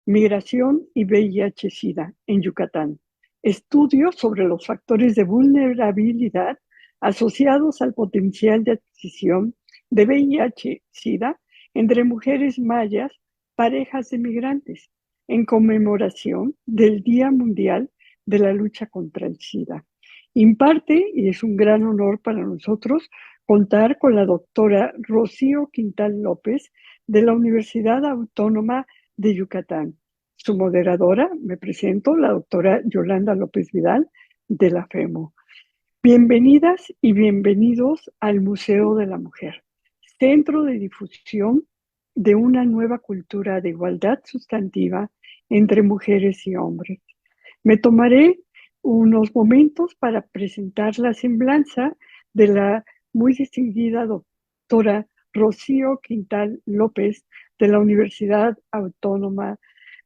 Migración y VIH-Sida en Yucatán. Estudios sobre los factores de vulnerabilidad asociados al potencial de adquisición de VIH-Sida entre mujeres mayas, parejas de migrantes, en conmemoración del Día Mundial de la Lucha contra el SIDA. Imparte, y es un gran honor para nosotros, contar con la doctora Rocío Quintal López de la Universidad Autónoma de Yucatán. Su moderadora, me presento, la doctora Yolanda López Vidal de la FEMO. Bienvenidas y bienvenidos al Museo de la Mujer, centro de difusión de una nueva cultura de igualdad sustantiva entre mujeres y hombres. Me tomaré unos momentos para presentar la semblanza de la muy distinguida doctora Rocío Quintal López de la Universidad Autónoma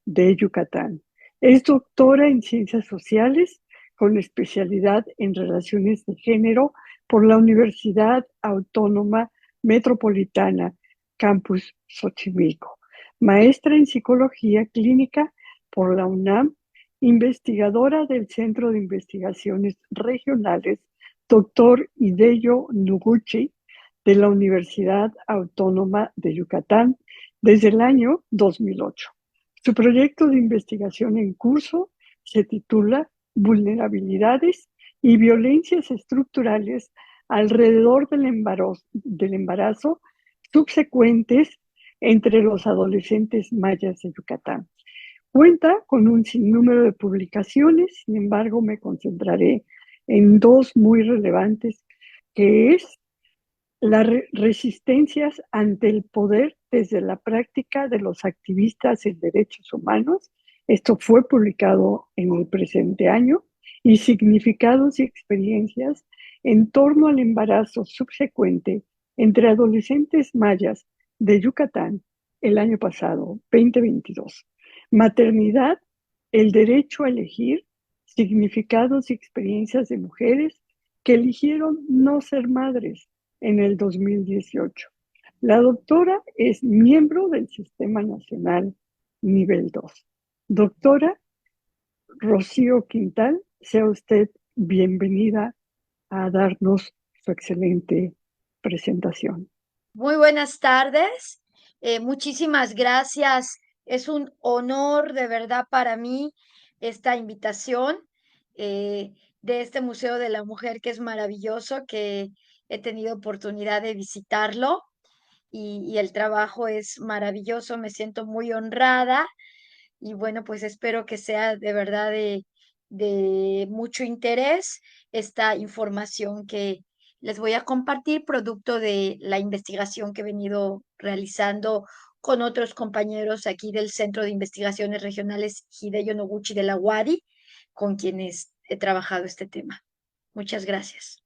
de Yucatán. Es doctora en Ciencias Sociales con especialidad en Relaciones de Género por la Universidad Autónoma Metropolitana, Campus Xochimilco. Maestra en Psicología Clínica por la UNAM, investigadora del Centro de Investigaciones Regionales, doctor Hideo Noguchi, de la Universidad Autónoma de Yucatán, desde el año 2008. Su proyecto de investigación en curso se titula Vulnerabilidades y violencias estructurales alrededor del embarazo subsecuentes entre los adolescentes mayas de Yucatán. Cuenta con un sinnúmero de publicaciones, sin embargo me concentraré en dos muy relevantes, que es las resistencias ante el poder desde la práctica de los activistas en derechos humanos. Esto fue publicado en el presente año. Y significados y experiencias en torno al embarazo subsecuente entre adolescentes mayas de Yucatán el año pasado, 2022. Maternidad, el derecho a elegir, significados y experiencias de mujeres que eligieron no ser madres en el 2018. La doctora es miembro del Sistema Nacional Nivel 2. Doctora Rocío Quintal, sea usted bienvenida a darnos su excelente presentación. Muy buenas tardes. Muchísimas gracias. Es un honor de verdad para mí esta invitación eh, de este Museo de la Mujer que es maravilloso, que he tenido oportunidad de visitarlo y el trabajo es maravilloso. Me siento muy honrada y bueno, pues espero que sea de verdad de mucho interés esta información que les voy a compartir, producto de la investigación que he venido realizando con otros compañeros aquí del Centro de Investigaciones Regionales Hideo Noguchi de la UADY, con quienes he trabajado este tema. Muchas gracias.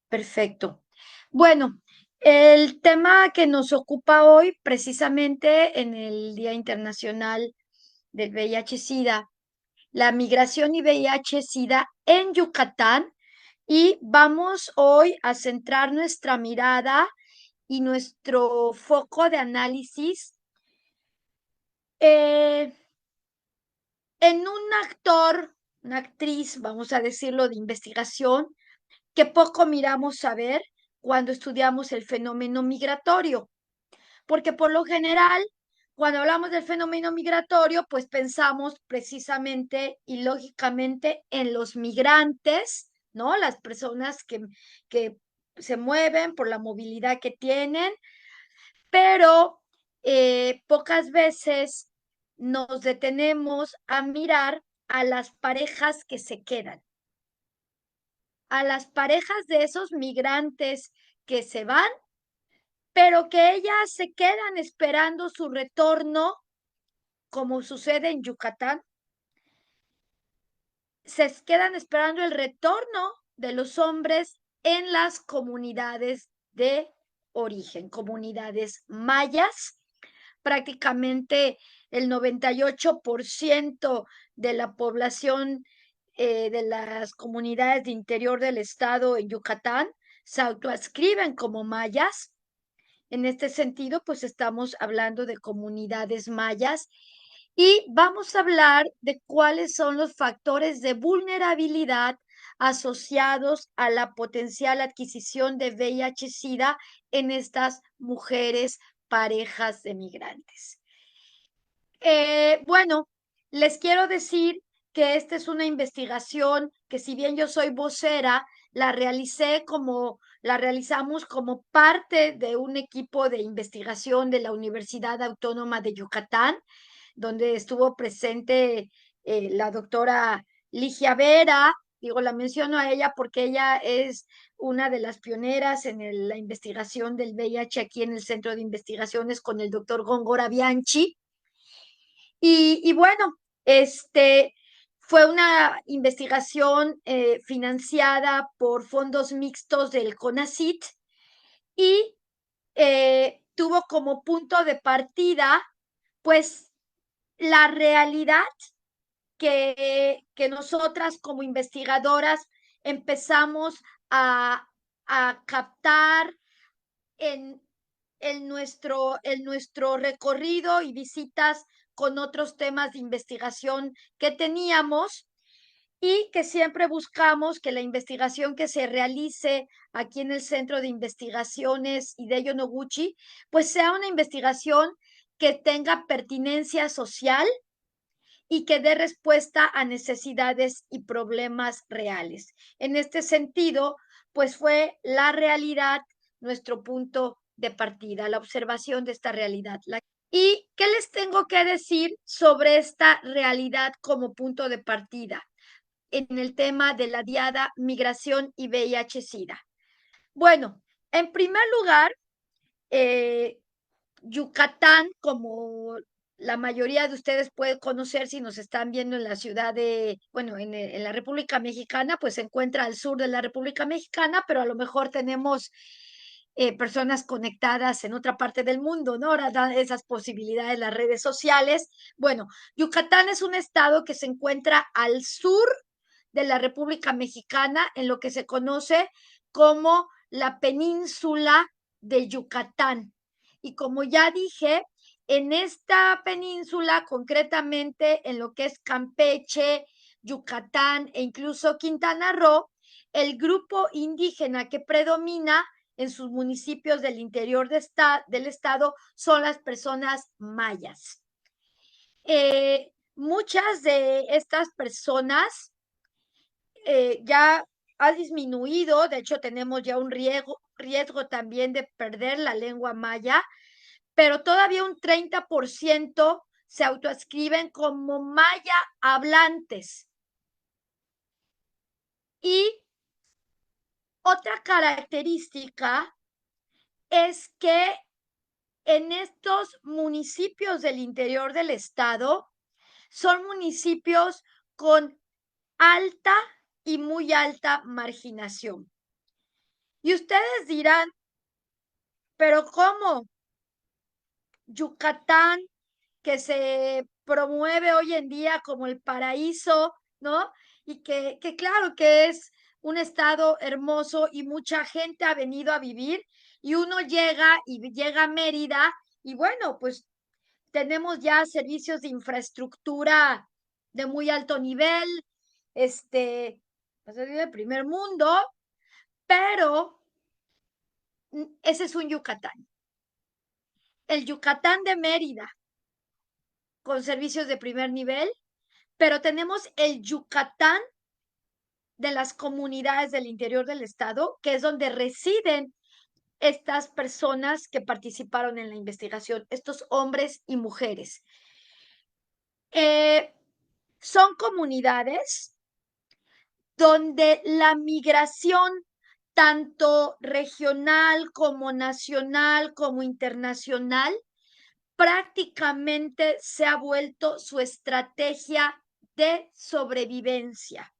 Perfecto. Bueno, el tema que nos ocupa hoy, precisamente en el Día Internacional del VIH-Sida, la migración y VIH-Sida en Yucatán, y vamos hoy a centrar nuestra mirada y nuestro foco de análisis eh, en un actor, una actriz, vamos a decirlo, de investigación que poco miramos a ver cuando estudiamos el fenómeno migratorio, porque por lo general, cuando hablamos del fenómeno migratorio, pues pensamos precisamente y lógicamente en los migrantes, ¿no? Las personas que se mueven por la movilidad que tienen, pero pocas veces nos detenemos a mirar a las parejas que se quedan, a las parejas de esos migrantes que se van, pero que ellas se quedan esperando su retorno, como sucede en Yucatán, se quedan esperando el retorno de los hombres en las comunidades de origen, comunidades mayas. Prácticamente el 98% de la población de las comunidades de interior del estado en Yucatán se autoascriben como mayas. En este sentido, pues estamos hablando de comunidades mayas Y vamos a hablar de cuáles son los factores de vulnerabilidad asociados a la potencial adquisición de VIH-Sida en estas mujeres parejas de migrantes. Bueno, les quiero decir que esta es una investigación que, si bien yo soy vocera, la realizamos como parte de un equipo de investigación de la Universidad Autónoma de Yucatán, donde estuvo presente la doctora Ligia Vera. Digo, la menciono a ella porque ella es una de las pioneras en la investigación del VIH aquí en el Centro de Investigaciones con el doctor Góngora Bianchi. Y bueno, fue una investigación financiada por fondos mixtos del CONACYT y tuvo como punto de partida, pues, la realidad que nosotras como investigadoras empezamos a captar en, en nuestro recorrido y visitas con otros temas de investigación que teníamos, y que siempre buscamos que la investigación que se realice aquí en el Centro de Investigaciones Hideo Noguchi, pues sea una investigación que tenga pertinencia social y que dé respuesta a necesidades y problemas reales. En este sentido, pues fue la realidad nuestro punto de partida, la observación de esta realidad. ¿Y qué les tengo que decir sobre esta realidad como punto de partida en el tema de la diada migración y VIH-Sida? Bueno, en primer lugar, Yucatán, como la mayoría de ustedes puede conocer si nos están viendo en la ciudad de, bueno, en la República Mexicana, pues se encuentra al sur de la República Mexicana, pero a lo mejor tenemos personas conectadas en otra parte del mundo, ¿no? Ahora dan esas posibilidades las redes sociales. Bueno, Yucatán es un estado que se encuentra al sur de la República Mexicana, en lo que se conoce como la península de Yucatán. Y como ya dije, en esta península, concretamente en lo que es Campeche, Yucatán e incluso Quintana Roo, el grupo indígena que predomina en sus municipios del interior del estado son las personas mayas. Muchas de estas personas ya ha disminuido, de hecho tenemos ya un riesgo también de perder la lengua maya, pero todavía un 30% se autoascriben como maya hablantes. Y otra característica es que en estos municipios del interior del estado son municipios con alta y muy alta marginación. Y ustedes dirán, pero ¿cómo? Yucatán, que se promueve hoy en día como el paraíso, ¿no? Y que claro que es un estado hermoso y mucha gente ha venido a vivir, y uno llega a Mérida y bueno, pues tenemos ya servicios de infraestructura de muy alto nivel, pues de primer mundo, pero ese es un Yucatán. El Yucatán de Mérida, con servicios de primer nivel, pero tenemos el Yucatán de las comunidades del interior del estado, que es donde residen estas personas que participaron en la investigación, estos hombres y mujeres. Son comunidades donde la migración, tanto regional como nacional como internacional, prácticamente se ha vuelto su estrategia de sobrevivencia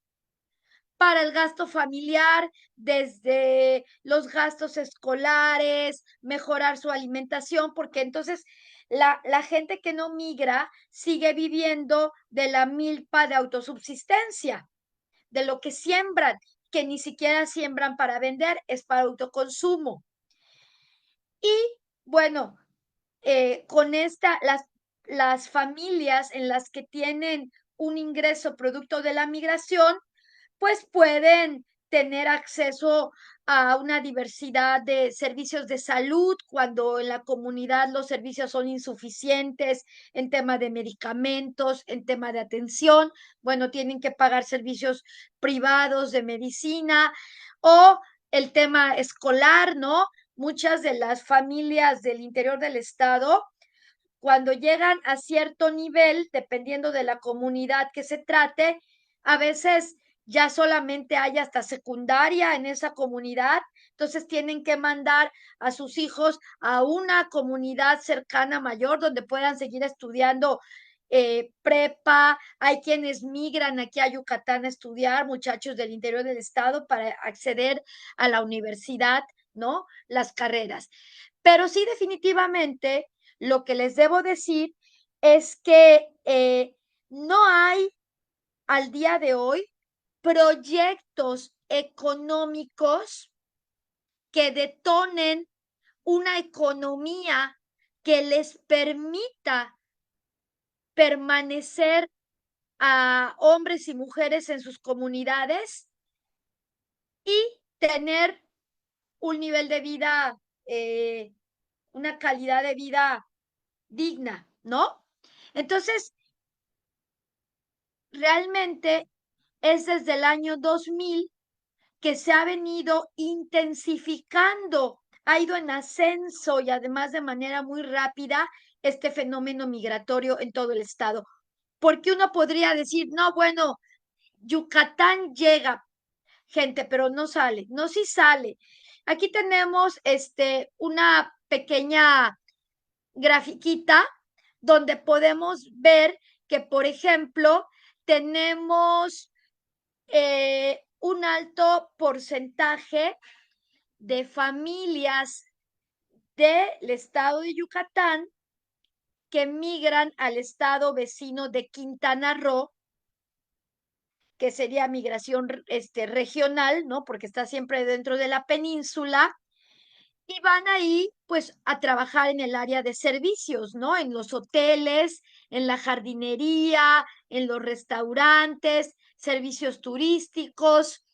para el gasto familiar, desde los gastos escolares, mejorar su alimentación, porque entonces la gente que no migra sigue viviendo de la milpa de autosubsistencia, de lo que siembran, que ni siquiera siembran para vender, es para autoconsumo. Y bueno, con las familias en las que tienen un ingreso producto de la migración, pues pueden tener acceso a una diversidad de servicios de salud cuando en la comunidad los servicios son insuficientes en tema de medicamentos, en tema de atención, bueno, tienen que pagar servicios privados de medicina o el tema escolar, ¿no? Muchas de las familias del interior del estado cuando llegan a cierto nivel, dependiendo de la comunidad que se trate, a veces ya solamente hay hasta secundaria en esa comunidad, entonces tienen que mandar a sus hijos a una comunidad cercana mayor donde puedan seguir estudiando prepa, hay quienes migran aquí a Yucatán a estudiar, muchachos del interior del estado, para acceder a la universidad, ¿no? Las carreras. Pero sí, definitivamente, lo que les debo decir es que no hay al día de hoy proyectos económicos que detonen una economía que les permita permanecer a hombres y mujeres en sus comunidades y tener un nivel de vida, una calidad de vida digna, ¿no? Entonces, realmente es desde el año 2000 que se ha venido intensificando, ha ido en ascenso y además de manera muy rápida este fenómeno migratorio en todo el estado. Porque uno podría decir, no, bueno, Yucatán llega gente, pero no sale, no, sí sale. Aquí tenemos una pequeña grafiquita donde podemos ver que, por ejemplo, tenemos un alto porcentaje de familias del estado de Yucatán que migran al estado vecino de Quintana Roo, que sería migración regional, ¿no? Porque está siempre dentro de la península, y van ahí pues a trabajar en el área de servicios, ¿no? En los hoteles, en la jardinería, en los restaurantes, servicios turísticos.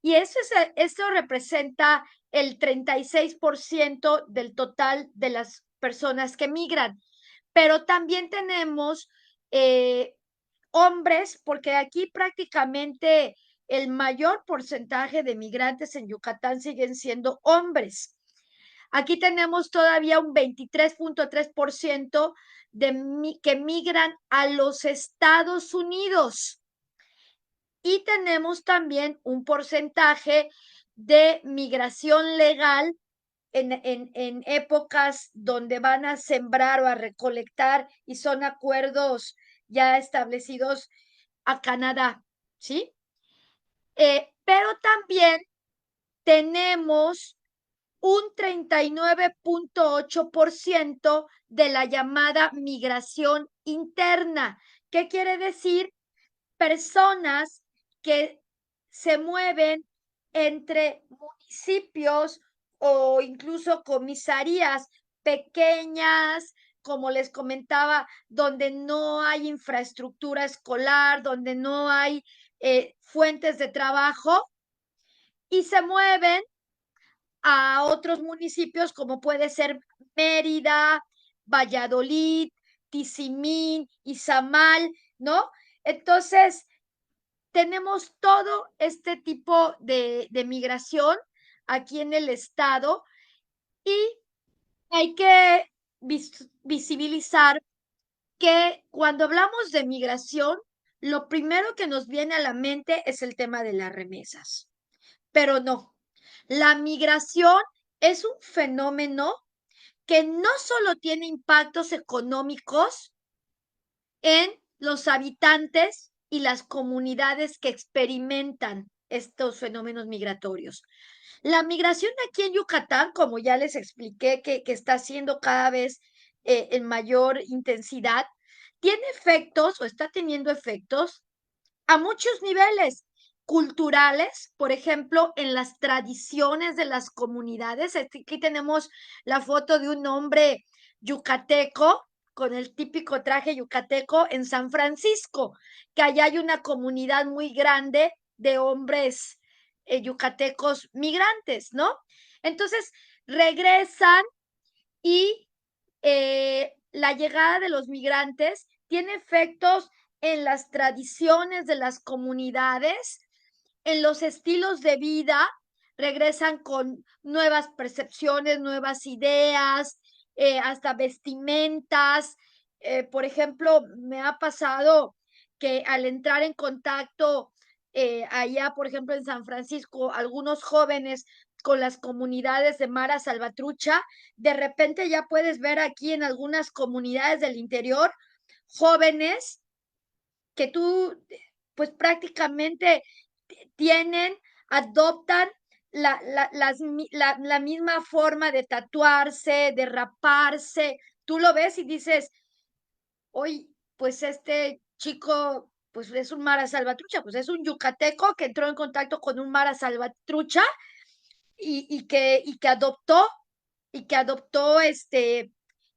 Y esto representa el 36% del total de las personas que migran. Pero también tenemos hombres, porque aquí prácticamente el mayor porcentaje de migrantes en Yucatán siguen siendo hombres. Aquí tenemos todavía un 23.3% que migran a los Estados Unidos. Y tenemos también un porcentaje de migración legal en épocas donde van a sembrar o a recolectar y son acuerdos ya establecidos a Canadá, ¿sí? Pero también tenemos un 39.8% de la llamada migración interna. ¿Qué quiere decir? Personas que se mueven entre municipios o incluso comisarías pequeñas, como les comentaba, donde no hay infraestructura escolar, donde no hay fuentes de trabajo, y se mueven a otros municipios como puede ser Mérida, Valladolid, Tizimín, Izamal, ¿no? Entonces, tenemos todo este tipo de migración aquí en el estado y hay que visibilizar que cuando hablamos de migración, lo primero que nos viene a la mente es el tema de las remesas, pero no, la migración es un fenómeno que no solo tiene impactos económicos en los habitantes y las comunidades que experimentan estos fenómenos migratorios. La migración aquí en Yucatán, como ya les expliqué, que está siendo cada vez en mayor intensidad, tiene efectos o está teniendo efectos a muchos niveles culturales, por ejemplo, en las tradiciones de las comunidades. Aquí tenemos la foto de un hombre yucateco con el típico traje yucateco en San Francisco, que allá hay una comunidad muy grande de hombres yucatecos migrantes, ¿no? Entonces regresan y la llegada de los migrantes tiene efectos en las tradiciones de las comunidades, en los estilos de vida, regresan con nuevas percepciones, nuevas ideas, hasta vestimentas. Por ejemplo, me ha pasado que al entrar en contacto allá, por ejemplo, en San Francisco, algunos jóvenes con las comunidades de Mara Salvatrucha, de repente ya puedes ver aquí en algunas comunidades del interior jóvenes que tú, pues prácticamente tienen, adoptan la misma forma de tatuarse, de raparse. Tú lo ves y dices, oye, pues este chico, pues es un Mara Salvatrucha, pues es un yucateco que entró en contacto con un Mara Salvatrucha y que adoptó,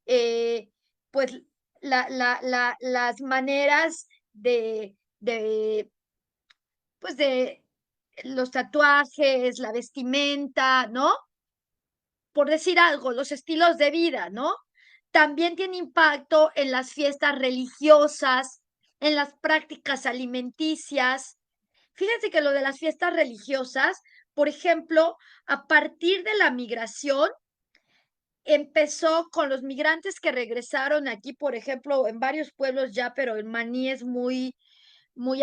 eh, pues las maneras pues de los tatuajes, la vestimenta, ¿no? Por decir algo, los estilos de vida, ¿no? También tiene impacto en las fiestas religiosas, en las prácticas alimenticias. Fíjense que lo de las fiestas religiosas, por ejemplo, a partir de la migración, empezó con los migrantes que regresaron aquí, por ejemplo, en varios pueblos ya, pero en Maní es muy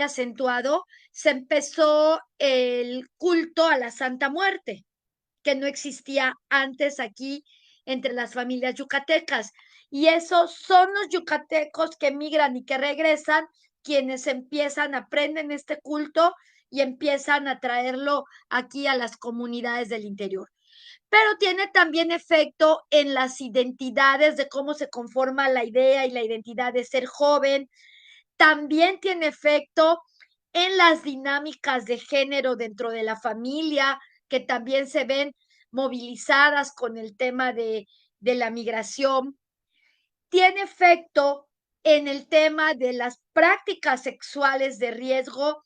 acentuado, se empezó el culto a la Santa Muerte, que no existía antes aquí entre las familias yucatecas. Y esos son los yucatecos que migran y que regresan quienes empiezan, aprenden este culto y empiezan a traerlo aquí a las comunidades del interior. Pero tiene también efecto en las identidades de cómo se conforma la idea y la identidad de ser joven. También tiene efecto en las dinámicas de género dentro de la familia, que también se ven movilizadas con el tema de la migración. Tiene efecto en el tema de las prácticas sexuales de riesgo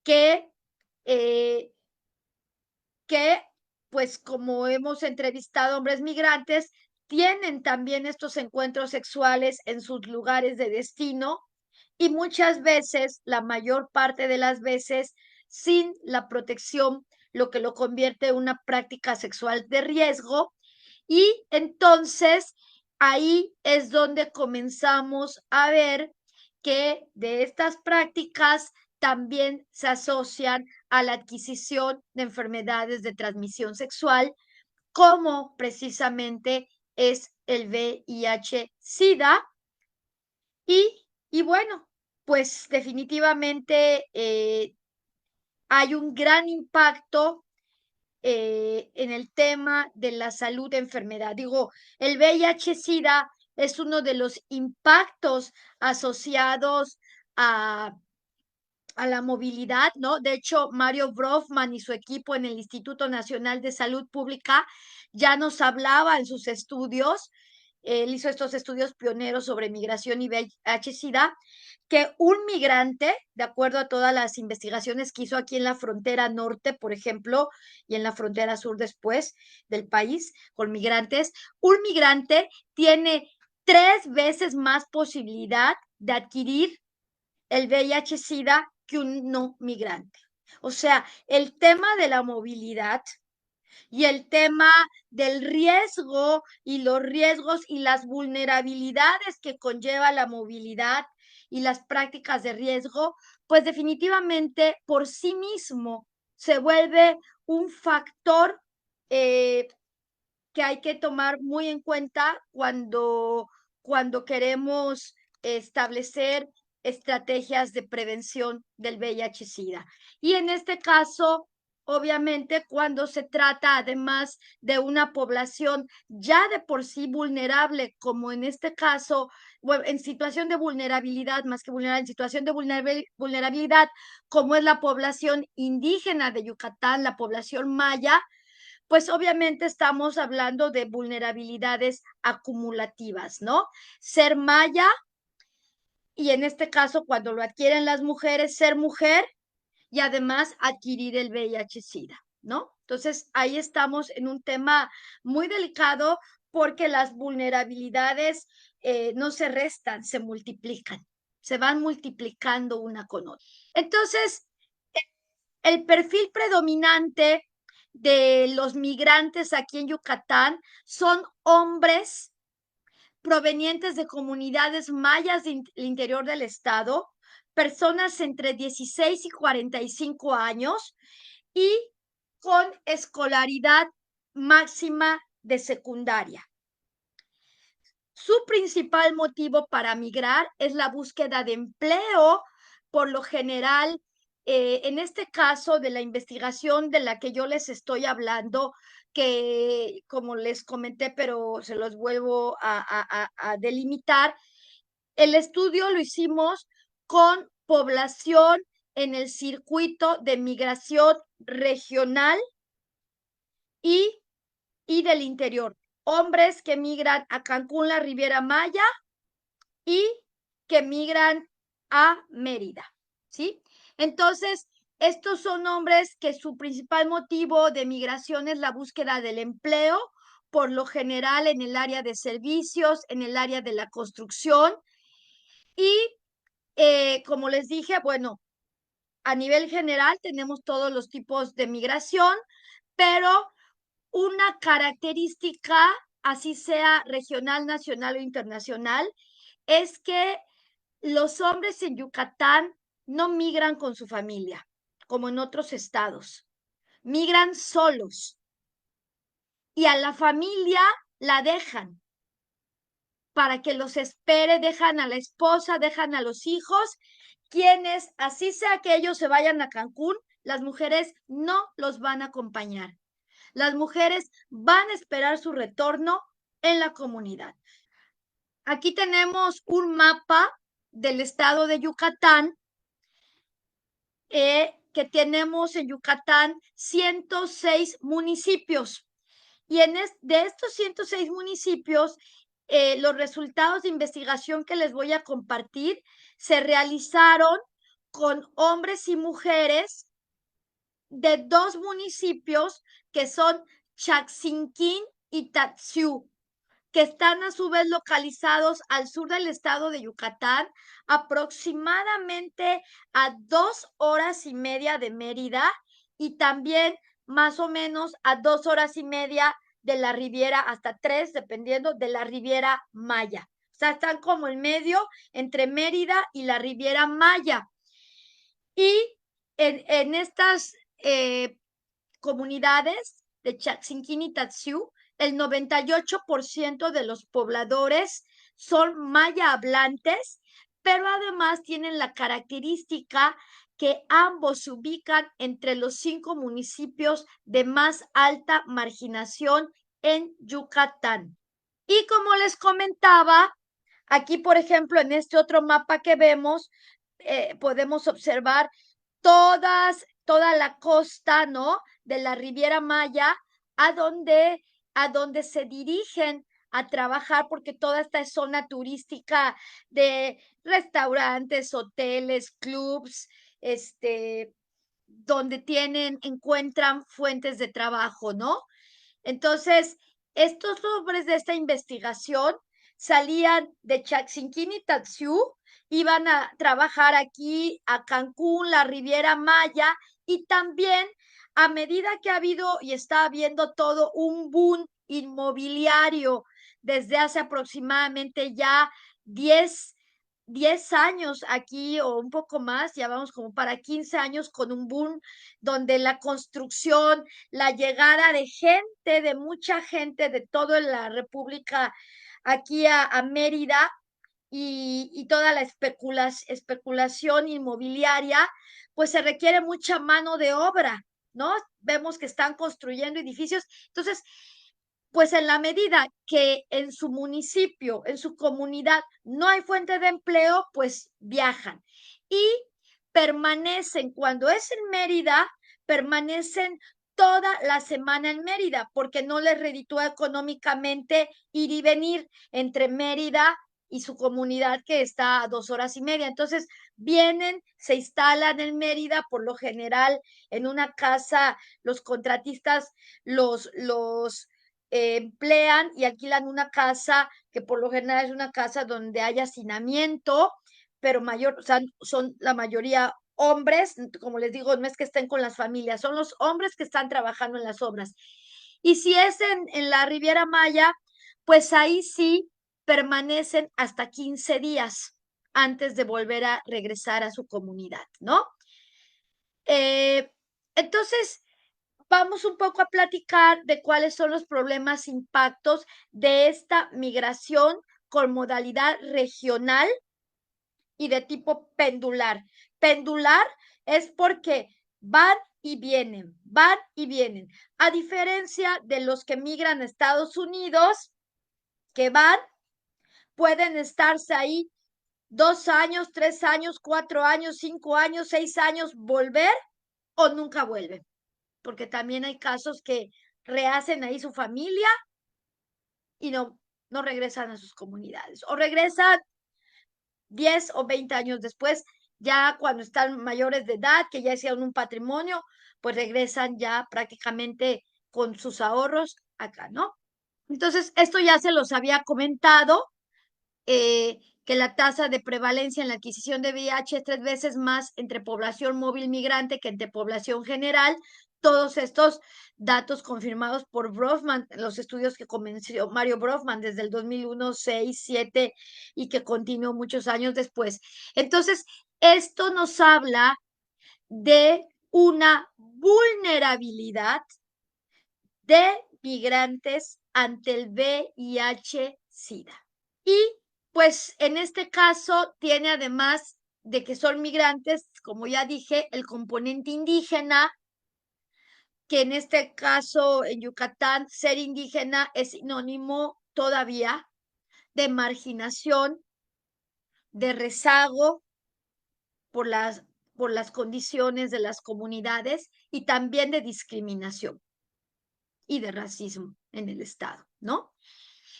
que, eh, que pues como hemos entrevistado a hombres migrantes, tienen también estos encuentros sexuales en sus lugares de destino y muchas veces, la mayor parte de las veces, sin la protección, lo que lo convierte en una práctica sexual de riesgo. Y entonces ahí es donde comenzamos a ver que de estas prácticas también se asocian a la adquisición de enfermedades de transmisión sexual, como precisamente es el VIH-Sida. Y bueno, pues definitivamente hay un gran impacto en el tema de la salud de enfermedad. Digo, el VIH-Sida es uno de los impactos asociados a la movilidad, ¿no? De hecho, Mario Brofman y su equipo en el Instituto Nacional de Salud Pública ya nos hablaba en sus estudios, él hizo estos estudios pioneros sobre migración y VIH-Sida, que un migrante, de acuerdo a todas las investigaciones que hizo aquí en la frontera norte, por ejemplo, y en la frontera sur después del país, con migrantes, un migrante tiene 3 veces más posibilidad de adquirir el VIH-Sida que un no migrante. O sea, el tema de la movilidad y el tema del riesgo y los riesgos y las vulnerabilidades que conlleva la movilidad y las prácticas de riesgo, pues definitivamente por sí mismo se vuelve un factor eh, que hay que tomar muy en cuenta cuando queremos establecer estrategias de prevención del VIH-Sida. Y en este caso, obviamente, cuando se trata además de una población ya de por sí vulnerable, como en este caso, bueno, en situación de vulnerabilidad, más que vulnerable, en situación de vulnerabilidad, como es la población indígena de Yucatán, la población maya, pues obviamente estamos hablando de vulnerabilidades acumulativas, ¿no? Ser maya, y en este caso, cuando lo adquieren las mujeres, ser mujer y además adquirir el VIH-Sida, ¿no? Entonces, ahí estamos en un tema muy delicado porque las vulnerabilidades no se restan, se multiplican, se van multiplicando una con otra. Entonces, el perfil predominante de los migrantes aquí en Yucatán son hombres provenientes de comunidades mayas del interior del estado, personas entre 16 y 45 años y con escolaridad máxima de secundaria. Su principal motivo para migrar es la búsqueda de empleo, por lo general, en este caso de la investigación de la que yo les estoy hablando, que como les comenté, pero se los vuelvo a delimitar, el estudio lo hicimos con población en el circuito de migración regional y, y del interior. Hombres que migran a Cancún, la Riviera Maya, y que migran a Mérida, ¿sí? Entonces, estos son hombres que su principal motivo de migración es la búsqueda del empleo, por lo general en el área de servicios, en el área de la construcción. Y como les dije, bueno, a nivel general tenemos todos los tipos de migración, pero una característica, así sea regional, nacional o internacional, es que los hombres en Yucatán no migran con su familia, como en otros estados. Migran solos y a la familia la dejan para que los espere, dejan a la esposa, dejan a los hijos, quienes, así sea que ellos se vayan a Cancún, las mujeres no los van a acompañar. Las mujeres van a esperar su retorno en la comunidad. Aquí tenemos un mapa del estado de Yucatán, que tenemos en Yucatán 106 municipios. Y de estos 106 municipios, los resultados de investigación que les voy a compartir se realizaron con hombres y mujeres de dos municipios que son Chaxinquín y Taxiú, que están a su vez localizados al sur del estado de Yucatán, aproximadamente a 2 horas y media de Mérida y también más o menos a 2 horas y media de la Riviera, hasta 3, dependiendo de la Riviera Maya. O sea, están como en medio entre Mérida y la Riviera Maya. Y en estas comunidades de Chaxinquín y Tatsiú, el 98% de los pobladores son maya hablantes, pero además tienen la característica que ambos se ubican entre los 5 municipios de más alta marginación en Yucatán. Y como les comentaba, aquí, por ejemplo, en este otro mapa que vemos, podemos observar toda la costa, ¿no? De la Riviera Maya, a donde se dirigen a trabajar, porque toda esta es zona turística de restaurantes, hoteles, clubs, donde encuentran fuentes de trabajo, ¿no? Entonces, estos hombres de esta investigación salían de Chaxinquín y Taxiú, iban a trabajar aquí a Cancún, la Riviera Maya, y también a medida que ha habido y está habiendo todo un boom inmobiliario desde hace aproximadamente ya 10 años aquí o un poco más, ya vamos como para 15 años con un boom donde la construcción, la llegada de gente, de mucha gente de toda la República aquí a Mérida, y toda la especulación inmobiliaria, pues se requiere mucha mano de obra, ¿no? Vemos que están construyendo edificios. Entonces, pues en la medida que en su municipio, en su comunidad, no hay fuente de empleo, pues viajan y permanecen, cuando es en Mérida, permanecen toda la semana en Mérida, porque no les reditúa económicamente ir y venir entre Mérida y su comunidad, que está a 2 horas y media. Entonces vienen, se instalan en Mérida, por lo general en una casa, los contratistas los emplean y alquilan una casa que por lo general es una casa donde hay hacinamiento, pero o sea, son la mayoría hombres, como les digo, no es que estén con las familias, son los hombres que están trabajando en las obras. Y si es en la Riviera Maya, pues ahí sí permanecen hasta 15 días antes de volver a regresar a su comunidad, ¿no? Entonces, vamos un poco a platicar de cuáles son los problemas, impactos de esta migración con modalidad regional y de tipo pendular. Pendular es porque van y vienen, van y vienen. A diferencia de los que migran a Estados Unidos, que van, pueden estarse ahí 2 años, 3 años, 4 años, 5 años, 6 años, volver o nunca vuelven. Porque también hay casos que rehacen ahí su familia y no regresan a sus comunidades. O regresan 10 o 20 años después, ya cuando están mayores de edad, que ya hicieron un patrimonio, pues regresan ya prácticamente con sus ahorros acá, ¿no? Entonces, esto ya se los había comentado, que la tasa de prevalencia en la adquisición de VIH es 3 veces más entre población móvil migrante que entre población general. Todos estos datos confirmados por Brofman, los estudios que comenzó Mario Brofman desde el 2001, 6, 7 y que continuó muchos años después. Entonces, esto nos habla de una vulnerabilidad de migrantes ante el VIH-Sida. Y pues en este caso tiene, además de que son migrantes, como ya dije, el componente indígena, que en este caso en Yucatán ser indígena es sinónimo todavía de marginación, de rezago por las condiciones de las comunidades y también de discriminación y de racismo en el Estado, ¿no?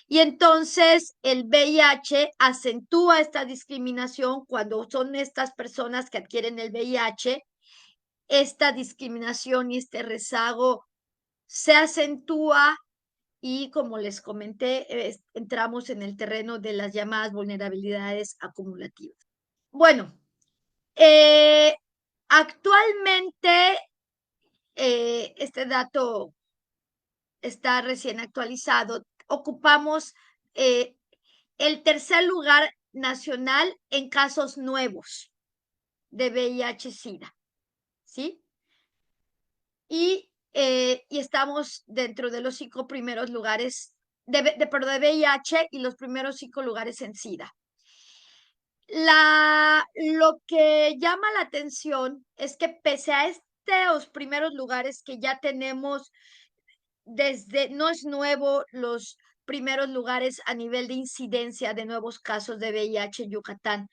Y entonces el VIH acentúa esta discriminación cuando son estas personas que adquieren el VIH. Esta discriminación y este rezago se acentúa y, como les comenté, entramos en el terreno de las llamadas vulnerabilidades acumulativas. Bueno, actualmente este dato está recién actualizado. Ocupamos el tercer lugar nacional en casos nuevos de VIH-Sida, ¿sí? Y estamos dentro de los 5 primeros lugares de VIH y los primeros 5 lugares en SIDA. Lo que llama la atención es que pese a estos primeros lugares que ya tenemos no es nuevo los primeros lugares a nivel de incidencia de nuevos casos de VIH en Yucatán.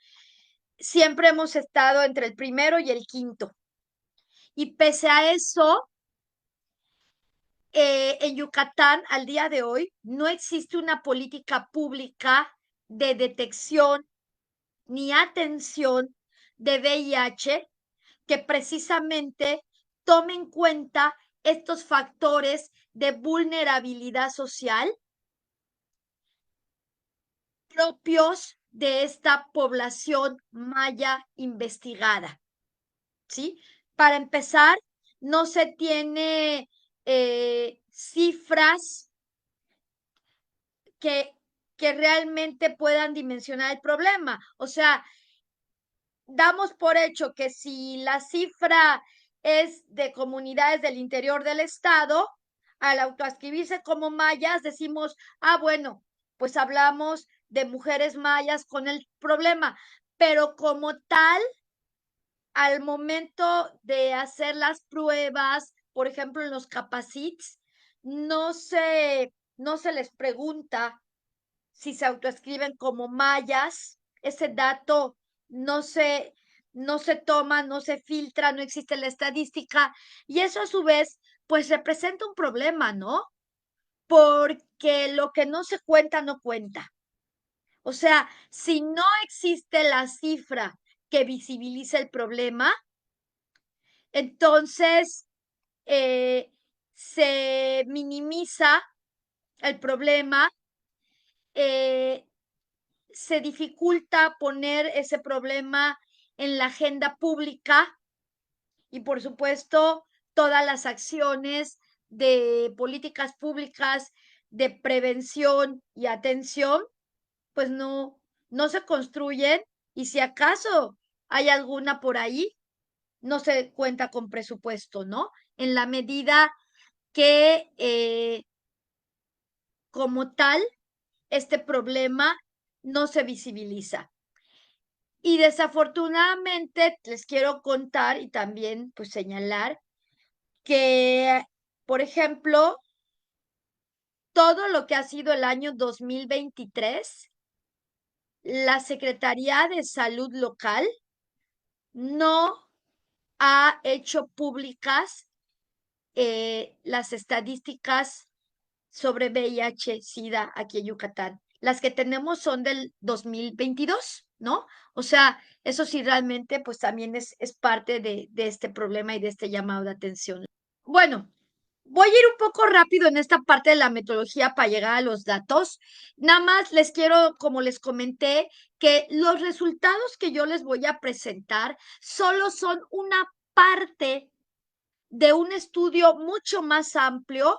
Siempre hemos estado entre el primero y el quinto. Y pese a eso, en Yucatán al día de hoy no existe una política pública de detección ni atención de VIH que precisamente tome en cuenta estos factores de vulnerabilidad social propios de esta población maya investigada, ¿sí? Para empezar, no se tiene cifras que realmente puedan dimensionar el problema. O sea, damos por hecho que si la cifra es de comunidades del interior del estado, al autoascribirse como mayas, decimos, bueno, pues hablamos de mujeres mayas con el problema, pero como tal, al momento de hacer las pruebas, por ejemplo, en los capacits, no se les pregunta si se autoescriben como mayas. Ese dato no se, no se toma, no se filtra, no existe la estadística, y eso a su vez pues representa un problema, ¿no? Porque lo que no se cuenta, no cuenta. O sea, si no existe la cifra que visibiliza el problema, entonces se minimiza el problema, se dificulta poner ese problema en la agenda pública y, por supuesto, todas las acciones de políticas públicas de prevención y atención, pues no se construyen, y si acaso hay alguna por ahí, no se cuenta con presupuesto, ¿no? En la medida que como tal, este problema no se visibiliza. Y desafortunadamente les quiero contar y también pues señalar que, por ejemplo, todo lo que ha sido el año 2023, la Secretaría de Salud local no ha hecho públicas las estadísticas sobre VIH-Sida aquí en Yucatán. Las que tenemos son del 2022, ¿no? O sea, eso sí realmente pues también es parte de este problema y de este llamado de atención. Bueno, voy a ir un poco rápido en esta parte de la metodología para llegar a los datos. Nada más les quiero, como les comenté, que los resultados que yo les voy a presentar solo son una parte de un estudio mucho más amplio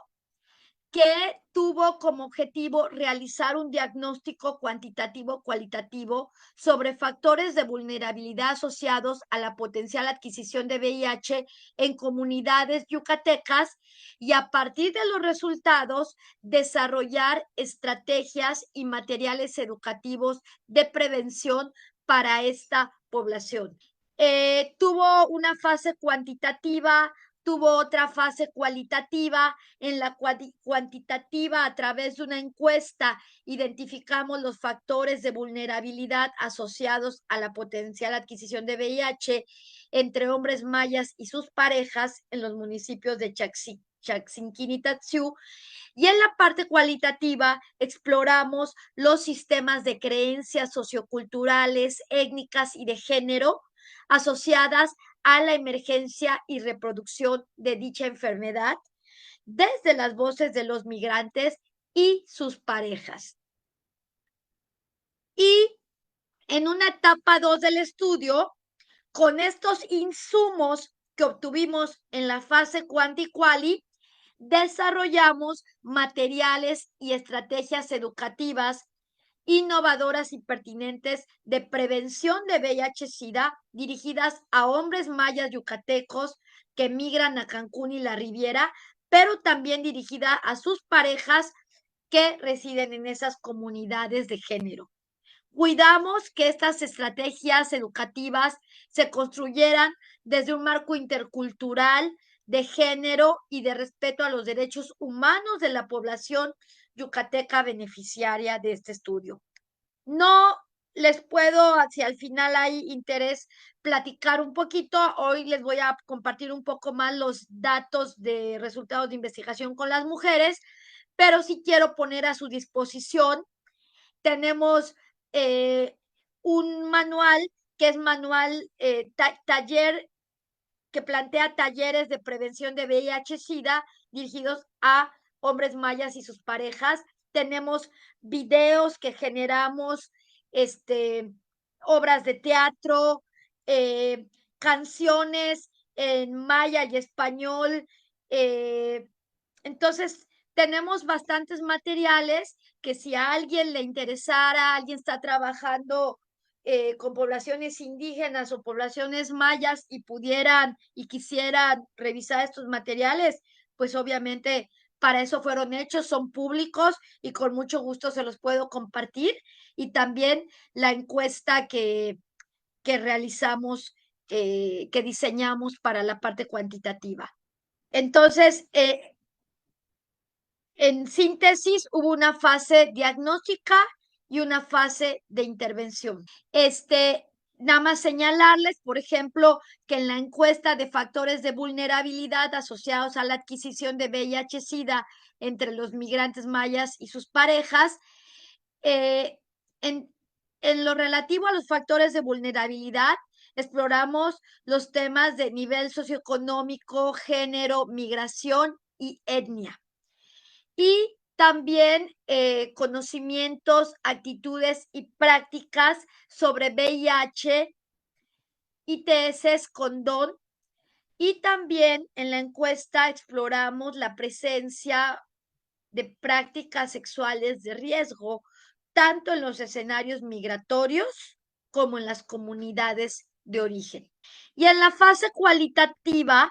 que tuvo como objetivo realizar un diagnóstico cuantitativo cualitativo sobre factores de vulnerabilidad asociados a la potencial adquisición de VIH en comunidades yucatecas y, a partir de los resultados, desarrollar estrategias y materiales educativos de prevención para esta población. Tuvo una fase cuantitativa, tuvo otra fase cualitativa. En la cuantitativa, a través de una encuesta, identificamos los factores de vulnerabilidad asociados a la potencial adquisición de VIH entre hombres mayas y sus parejas en los municipios de Chaxinquín y Tatsiú. Y en la parte cualitativa exploramos los sistemas de creencias socioculturales, étnicas y de género asociadas a la emergencia y reproducción de dicha enfermedad, desde las voces de los migrantes y sus parejas. Y en una etapa 2 del estudio, con estos insumos que obtuvimos en la fase quanti-quali, desarrollamos materiales y estrategias educativas innovadoras y pertinentes de prevención de VIH-Sida dirigidas a hombres mayas yucatecos que migran a Cancún y la Riviera, pero también dirigida a sus parejas que residen en esas comunidades de género. Cuidamos que estas estrategias educativas se construyeran desde un marco intercultural, de género y de respeto a los derechos humanos de la población yucateca beneficiaria de este estudio. No les puedo, si al final hay interés, platicar un poquito. Hoy les voy a compartir un poco más los datos de resultados de investigación con las mujeres, pero sí quiero poner a su disposición. Tenemos un manual que es manual taller, que plantea talleres de prevención de VIH-Sida dirigidos a hombres mayas y sus parejas. Tenemos videos que generamos, obras de teatro, canciones en maya y español. Entonces, tenemos bastantes materiales que, si a alguien le interesara, alguien está trabajando con poblaciones indígenas o poblaciones mayas y pudieran y quisieran revisar estos materiales, pues obviamente para eso fueron hechos, son públicos y con mucho gusto se los puedo compartir. Y también la encuesta que realizamos, que diseñamos para la parte cuantitativa. Entonces, en síntesis, hubo una fase diagnóstica y una fase de intervención. Nada más señalarles, por ejemplo, que en la encuesta de factores de vulnerabilidad asociados a la adquisición de VIH-Sida entre los migrantes mayas y sus parejas, en, en lo relativo a los factores de vulnerabilidad, exploramos los temas de nivel socioeconómico, género, migración y etnia. Y también conocimientos, actitudes y prácticas sobre VIH, ITS, condón. Y también en la encuesta exploramos la presencia de prácticas sexuales de riesgo, tanto en los escenarios migratorios como en las comunidades de origen. Y en la fase cualitativa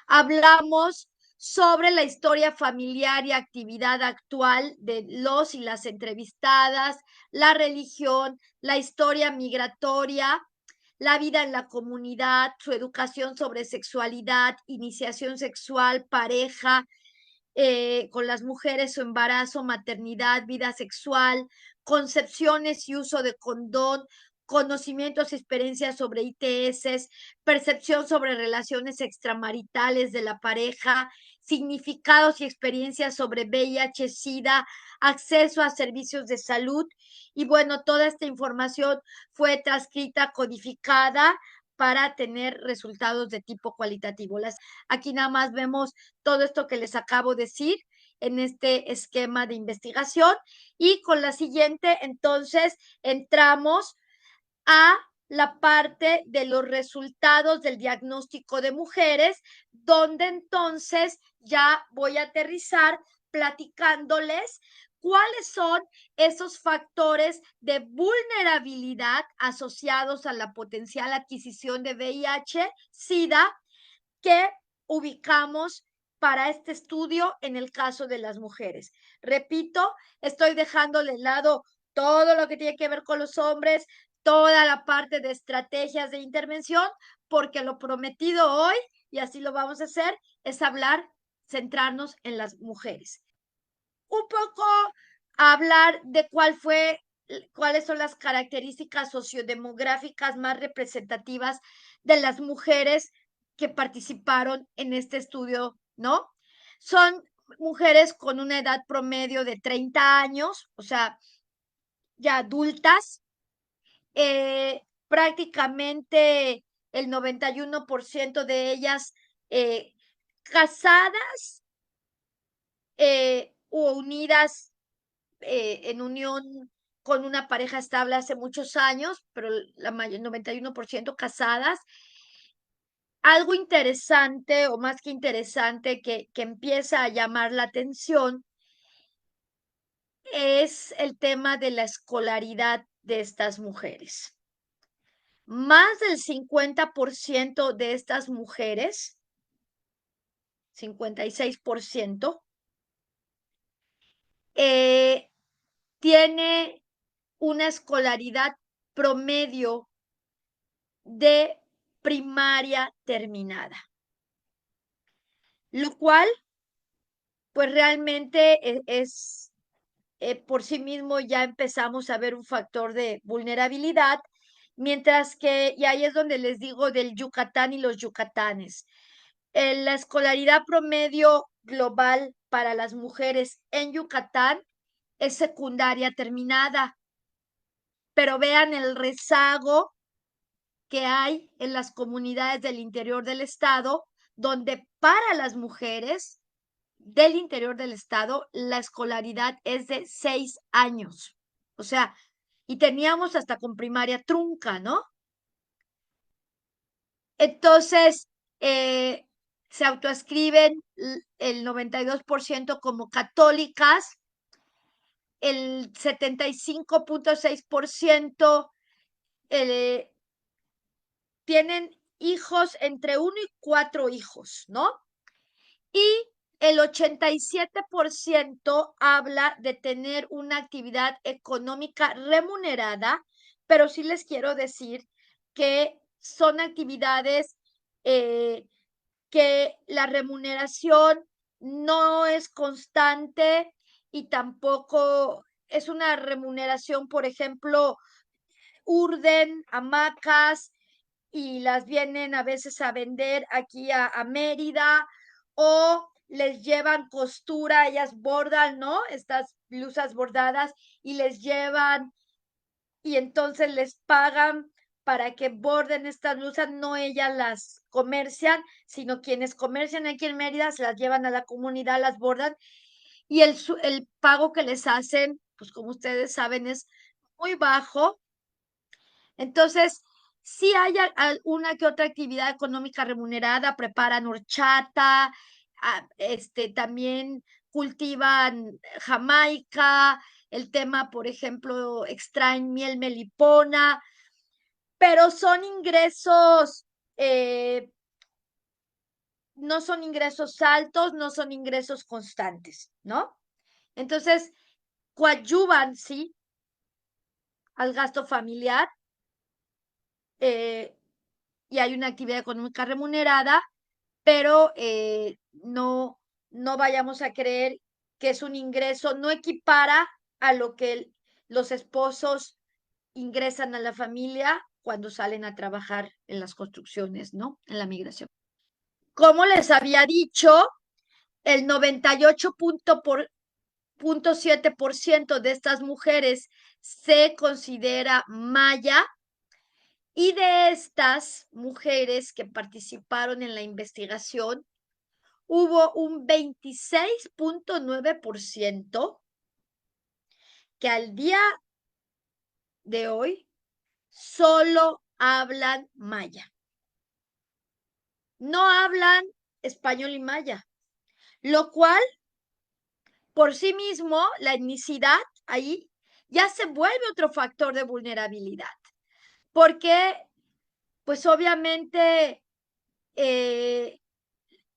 hablamos sobre la historia familiar y actividad actual de los y las entrevistadas, la religión, la historia migratoria, la vida en la comunidad, su educación sobre sexualidad, iniciación sexual, pareja, con las mujeres, su embarazo, maternidad, vida sexual, concepciones y uso de condón, conocimientos y experiencias sobre ITS, percepción sobre relaciones extramaritales de la pareja, significados y experiencias sobre VIH, SIDA, acceso a servicios de salud. Y bueno, toda esta información fue transcrita, codificada para tener resultados de tipo cualitativo. Aquí nada más vemos todo esto que les acabo de decir en este esquema de investigación. Y con la siguiente, entonces, entramos a la parte de los resultados del diagnóstico de mujeres, donde entonces ya voy a aterrizar platicándoles cuáles son esos factores de vulnerabilidad asociados a la potencial adquisición de VIH, SIDA, que ubicamos para este estudio en el caso de las mujeres. Repito, estoy dejando de lado todo lo que tiene que ver con los hombres, toda la parte de estrategias de intervención, porque lo prometido hoy, y así lo vamos a hacer, es hablar, centrarnos en las mujeres. Un poco hablar de cuáles son las características sociodemográficas más representativas de las mujeres que participaron en este estudio, ¿no? Son mujeres con una edad promedio de 30 años, o sea, ya adultas, prácticamente el 91% de ellas casadas o unidas en unión con una pareja estable hace muchos años, pero la mayor, 91% casadas. Algo interesante, o más que interesante, que empieza a llamar la atención es el tema de la escolaridad de estas mujeres. Más del 50% de estas mujeres, 56%, tiene una escolaridad promedio de primaria terminada, lo cual pues realmente es por sí mismo ya empezamos a ver un factor de vulnerabilidad, mientras que, y ahí es donde les digo del Yucatán y los yucatanes, la escolaridad promedio global para las mujeres en Yucatán es secundaria terminada, pero vean el rezago que hay en las comunidades del interior del estado, donde para las mujeres del interior del estado la escolaridad es de 6 años. O sea, y teníamos hasta con primaria trunca, ¿no? Entonces, se autoescriben el 92% como católicas, el 75.6% tienen hijos entre 1 y 4 hijos, ¿no? Y el 87% habla de tener una actividad económica remunerada, pero sí les quiero decir que son actividades que la remuneración no es constante y tampoco es una remuneración, por ejemplo, urden hamacas y las vienen a veces a vender aquí a Mérida, o les llevan costura, ellas bordan, ¿no? Estas blusas bordadas y les llevan y entonces les pagan para que borden estas blusas, no ellas las comercian, sino quienes comercian aquí en Mérida se las llevan a la comunidad, las bordan y el pago que les hacen, pues como ustedes saben, es muy bajo. Entonces, sí hay alguna que otra actividad económica remunerada, preparan horchata, también cultivan jamaica, el tema, por ejemplo, extraen miel melipona, pero son ingresos, no son ingresos altos, no son ingresos constantes, ¿no? Entonces, coadyuvan, sí, al gasto familiar, y hay una actividad económica remunerada, pero no vayamos a creer que es un ingreso, no equipara a lo que los esposos ingresan a la familia cuando salen a trabajar en las construcciones, ¿no? En la migración. Como les había dicho, el 98.7% de estas mujeres se considera maya, y de estas mujeres que participaron en la investigación, hubo un 26.9% que al día de hoy solo hablan maya. No hablan español y maya, lo cual por sí mismo, la etnicidad ahí ya se vuelve otro factor de vulnerabilidad, porque pues obviamente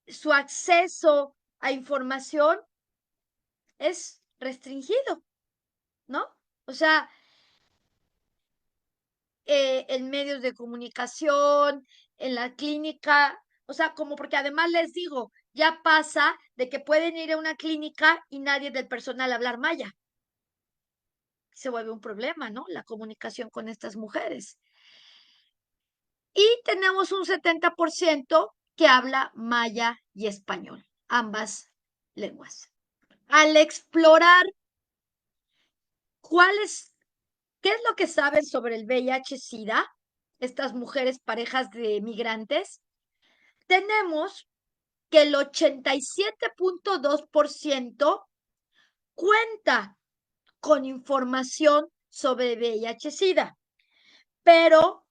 su acceso a información es restringido, ¿no? O sea, en medios de comunicación, en la clínica, o sea, como porque además les digo, ya pasa de que pueden ir a una clínica y nadie del personal hablar maya. Se vuelve un problema, ¿no? La comunicación con estas mujeres. Y tenemos un 70% que habla maya y español, ambas lenguas. Al explorar qué es lo que saben sobre el VIH-Sida, estas mujeres parejas de migrantes, tenemos que el 87.2% cuenta con información sobre VIH-Sida, pero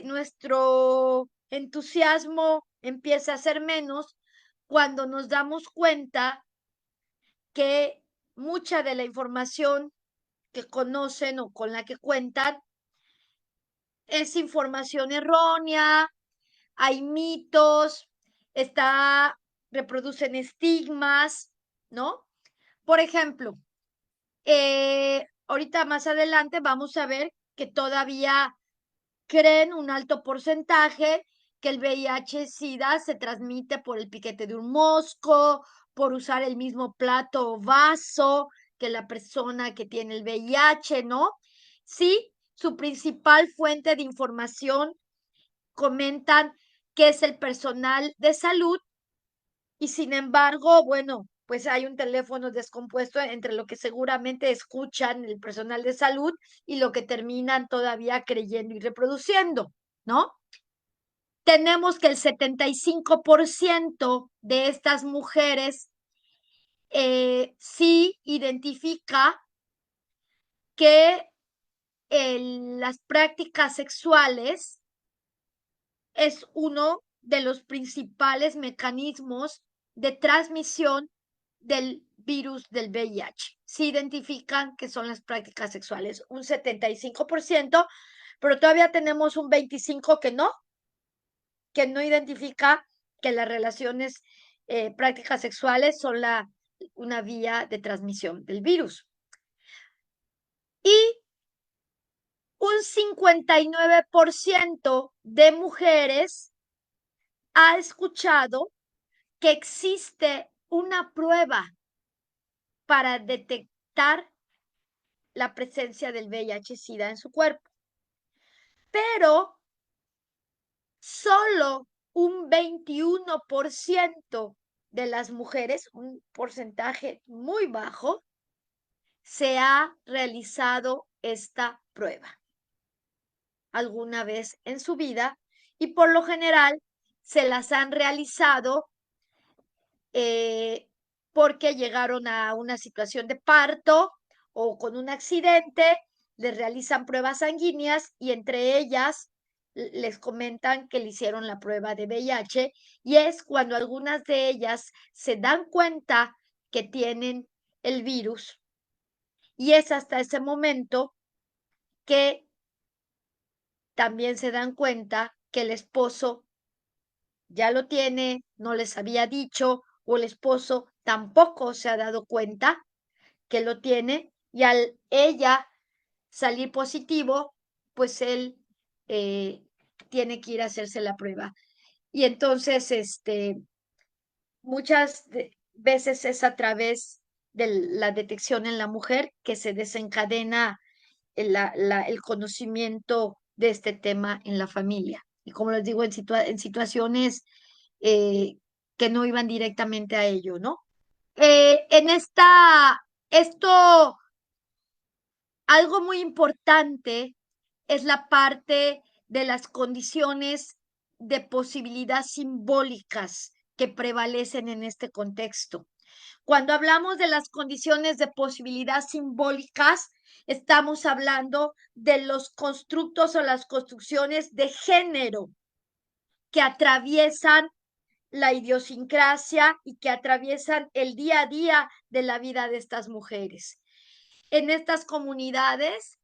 nuestro entusiasmo empieza a ser menos cuando nos damos cuenta que mucha de la información que conocen o con la que cuentan es información errónea, hay mitos, reproducen estigmas, ¿no? Por ejemplo, ahorita más adelante vamos a ver que todavía creen un alto porcentaje que el VIH-Sida se transmite por el piquete de un mosco, por usar el mismo plato o vaso que la persona que tiene el VIH, ¿no? Sí, su principal fuente de información comentan que es el personal de salud y sin embargo, bueno, pues hay un teléfono descompuesto entre lo que seguramente escuchan el personal de salud y lo que terminan todavía creyendo y reproduciendo, ¿no? Tenemos que el 75% de estas mujeres sí identifica que las prácticas sexuales es uno de los principales mecanismos de transmisión del virus del VIH. Se identifican que son las prácticas sexuales, un 75%, pero todavía tenemos un 25% que no identifica que las relaciones, prácticas sexuales son una vía de transmisión del virus. Y un 59% de mujeres ha escuchado que existe una prueba para detectar la presencia del VIH-Sida en su cuerpo. Pero solo un 21% de las mujeres, un porcentaje muy bajo, se ha realizado esta prueba alguna vez en su vida y por lo general se las han realizado porque llegaron a una situación de parto o con un accidente, les realizan pruebas sanguíneas y entre ellas les comentan que le hicieron la prueba de VIH y es cuando algunas de ellas se dan cuenta que tienen el virus y es hasta ese momento que también se dan cuenta que el esposo ya lo tiene, no les había dicho, o el esposo tampoco se ha dado cuenta que lo tiene, y al ella salir positivo, pues él tiene que ir a hacerse la prueba. Y entonces, muchas veces es a través de la detección en la mujer que se desencadena el conocimiento de este tema en la familia. Y como les digo, en situaciones eh, que no iban directamente a ello, ¿no? Esto, algo muy importante es la parte de las condiciones de posibilidad simbólicas que prevalecen en este contexto. Cuando hablamos de las condiciones de posibilidad simbólicas, estamos hablando de los constructos o las construcciones de género que atraviesan la idiosincrasia y que atraviesan el día a día de la vida de estas mujeres. En estas comunidades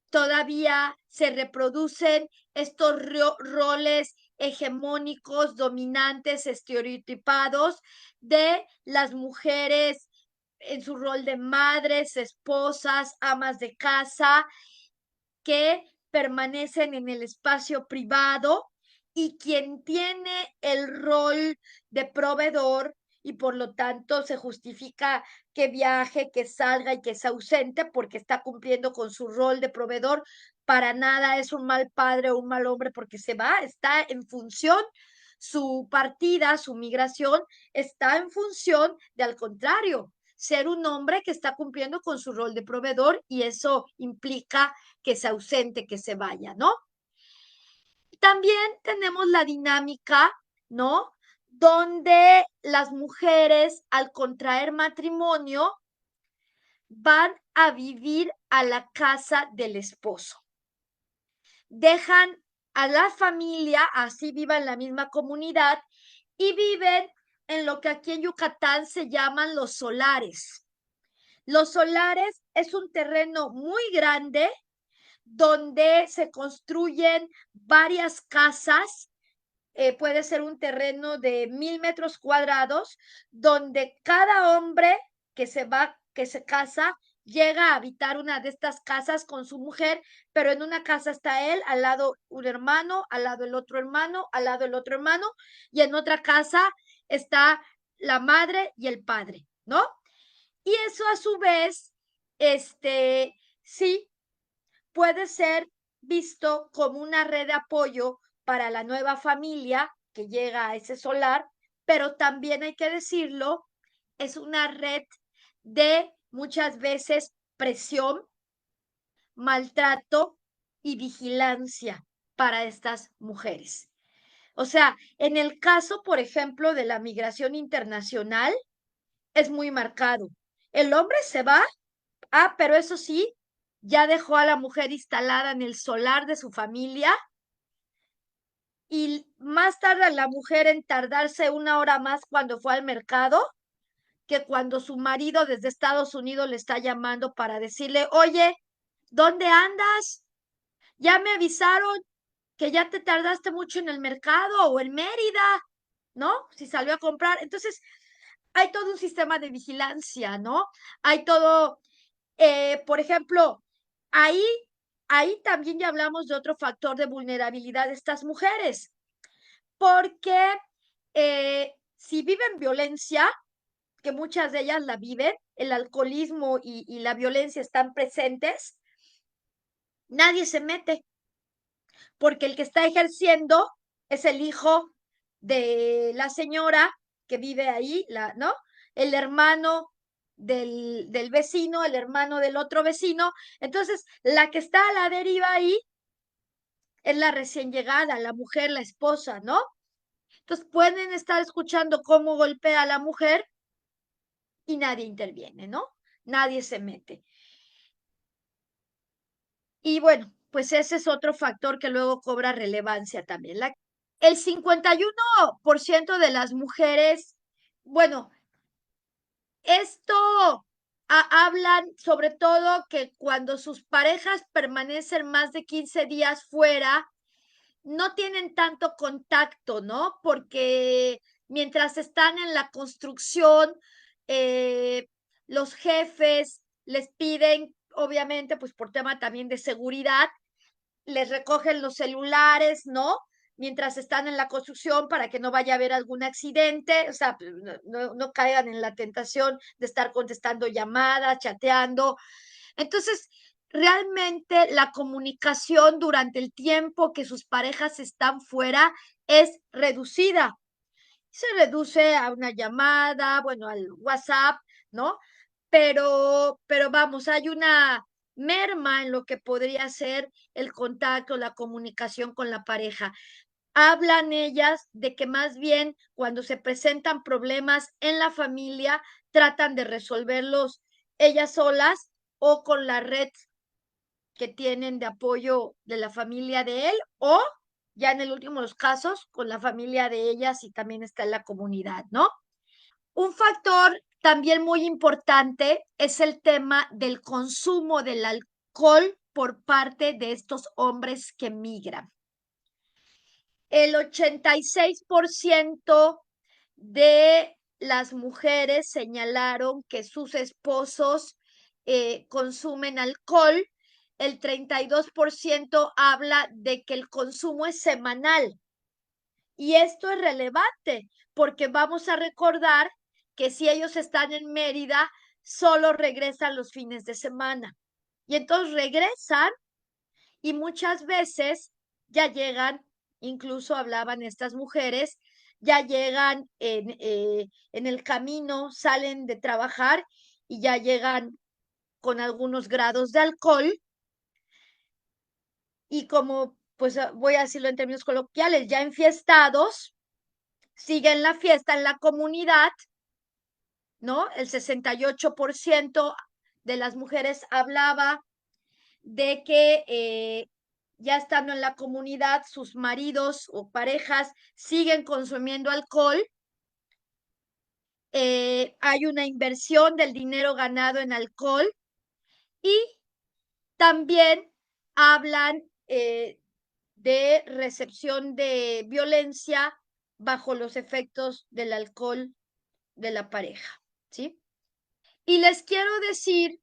todavía se reproducen estos roles hegemónicos, dominantes, estereotipados de las mujeres en su rol de madres, esposas, amas de casa, que permanecen en el espacio privado y quien tiene el rol de proveedor y por lo tanto se justifica que viaje, que salga y que sea ausente porque está cumpliendo con su rol de proveedor. Para nada es un mal padre o un mal hombre porque se va, está en función, su partida, su migración está en función de, al contrario, ser un hombre que está cumpliendo con su rol de proveedor y eso implica que se ausente, que se vaya, ¿no? También tenemos la dinámica, ¿no? Donde las mujeres al contraer matrimonio van a vivir a la casa del esposo. Dejan a la familia, así vivan en la misma comunidad, y viven en lo que aquí en Yucatán se llaman los solares. Los solares es un terreno muy grande donde se construyen varias casas. Puede ser un terreno de 1000 metros cuadrados, donde cada hombre que se casa, llega a habitar una de estas casas con su mujer, pero en una casa está él, al lado un hermano, al lado el otro hermano, al lado el otro hermano, y en otra casa está la madre y el padre, ¿no? Y eso a su vez, sí, puede ser visto como una red de apoyo para la nueva familia que llega a ese solar, pero también hay que decirlo, es una red de muchas veces presión, maltrato y vigilancia para estas mujeres. O sea, en el caso, por ejemplo, de la migración internacional, es muy marcado. El hombre se va, pero eso sí, ya dejó a la mujer instalada en el solar de su familia y más tarda la mujer en tardarse una hora más cuando fue al mercado que cuando su marido desde Estados Unidos le está llamando para decirle, oye, ¿dónde andas? Ya me avisaron que ya te tardaste mucho en el mercado o en Mérida, ¿no? Si salió a comprar. Entonces, hay todo un sistema de vigilancia, ¿no? Hay todo, por ejemplo, ahí, ahí también ya hablamos de otro factor de vulnerabilidad de estas mujeres, porque si viven violencia, que muchas de ellas la viven, el alcoholismo y la violencia están presentes, nadie se mete, porque el que está ejerciendo es el hijo de la señora que vive ahí, ¿no? El hermano del vecino, el hermano del otro vecino. Entonces, la que está a la deriva ahí es la recién llegada, la mujer, la esposa, ¿no? Entonces, pueden estar escuchando cómo golpea a la mujer y nadie interviene, ¿no? Nadie se mete. Y bueno, pues ese es otro factor que luego cobra relevancia también. El 51% de las mujeres, bueno, esto hablan sobre todo que cuando sus parejas permanecen más de 15 días fuera, no tienen tanto contacto, ¿no? Porque mientras están en la construcción, los jefes les piden, obviamente, pues por tema también de seguridad, les recogen los celulares, ¿no? Mientras están en la construcción para que no vaya a haber algún accidente, o sea, no caigan en la tentación de estar contestando llamadas, chateando. Entonces, realmente la comunicación durante el tiempo que sus parejas están fuera es reducida. Se reduce a una llamada, bueno, al WhatsApp, ¿no? Pero vamos, hay una merma en lo que podría ser el contacto, la comunicación con la pareja. Hablan ellas de que más bien cuando se presentan problemas en la familia, tratan de resolverlos ellas solas o con la red que tienen de apoyo de la familia de él o ya en el último de los casos con la familia de ellas y también está en la comunidad, ¿no? Un factor también muy importante es el tema del consumo del alcohol por parte de estos hombres que migran. El 86% de las mujeres señalaron que sus esposos consumen alcohol. El 32% habla de que el consumo es semanal. Y esto es relevante porque vamos a recordar que si ellos están en Mérida, solo regresan los fines de semana. Y entonces regresan y muchas veces ya llegan, incluso hablaban estas mujeres, ya llegan en el camino, salen de trabajar y ya llegan con algunos grados de alcohol y como, pues voy a decirlo en términos coloquiales, ya enfiestados, siguen la fiesta en la comunidad, ¿no? El 68% de las mujeres hablaba de que ya estando en la comunidad, sus maridos o parejas siguen consumiendo alcohol. Hay una inversión del dinero ganado en alcohol y también hablan de recepción de violencia bajo los efectos del alcohol de la pareja, ¿sí? Y les quiero decir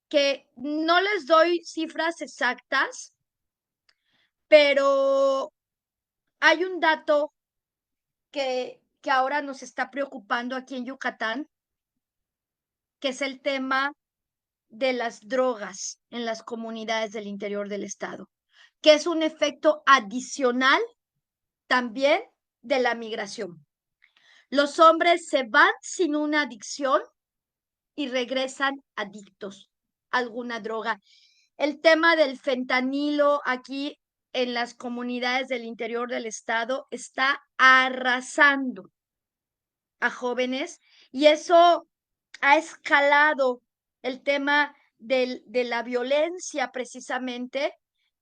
que no les doy cifras exactas, pero hay un dato que ahora nos está preocupando aquí en Yucatán, que es el tema de las drogas en las comunidades del interior del estado, que es un efecto adicional también de la migración. Los hombres se van sin una adicción y regresan adictos a alguna droga. El tema del fentanilo aquí en las comunidades del interior del estado está arrasando a jóvenes y eso ha escalado el tema de la violencia precisamente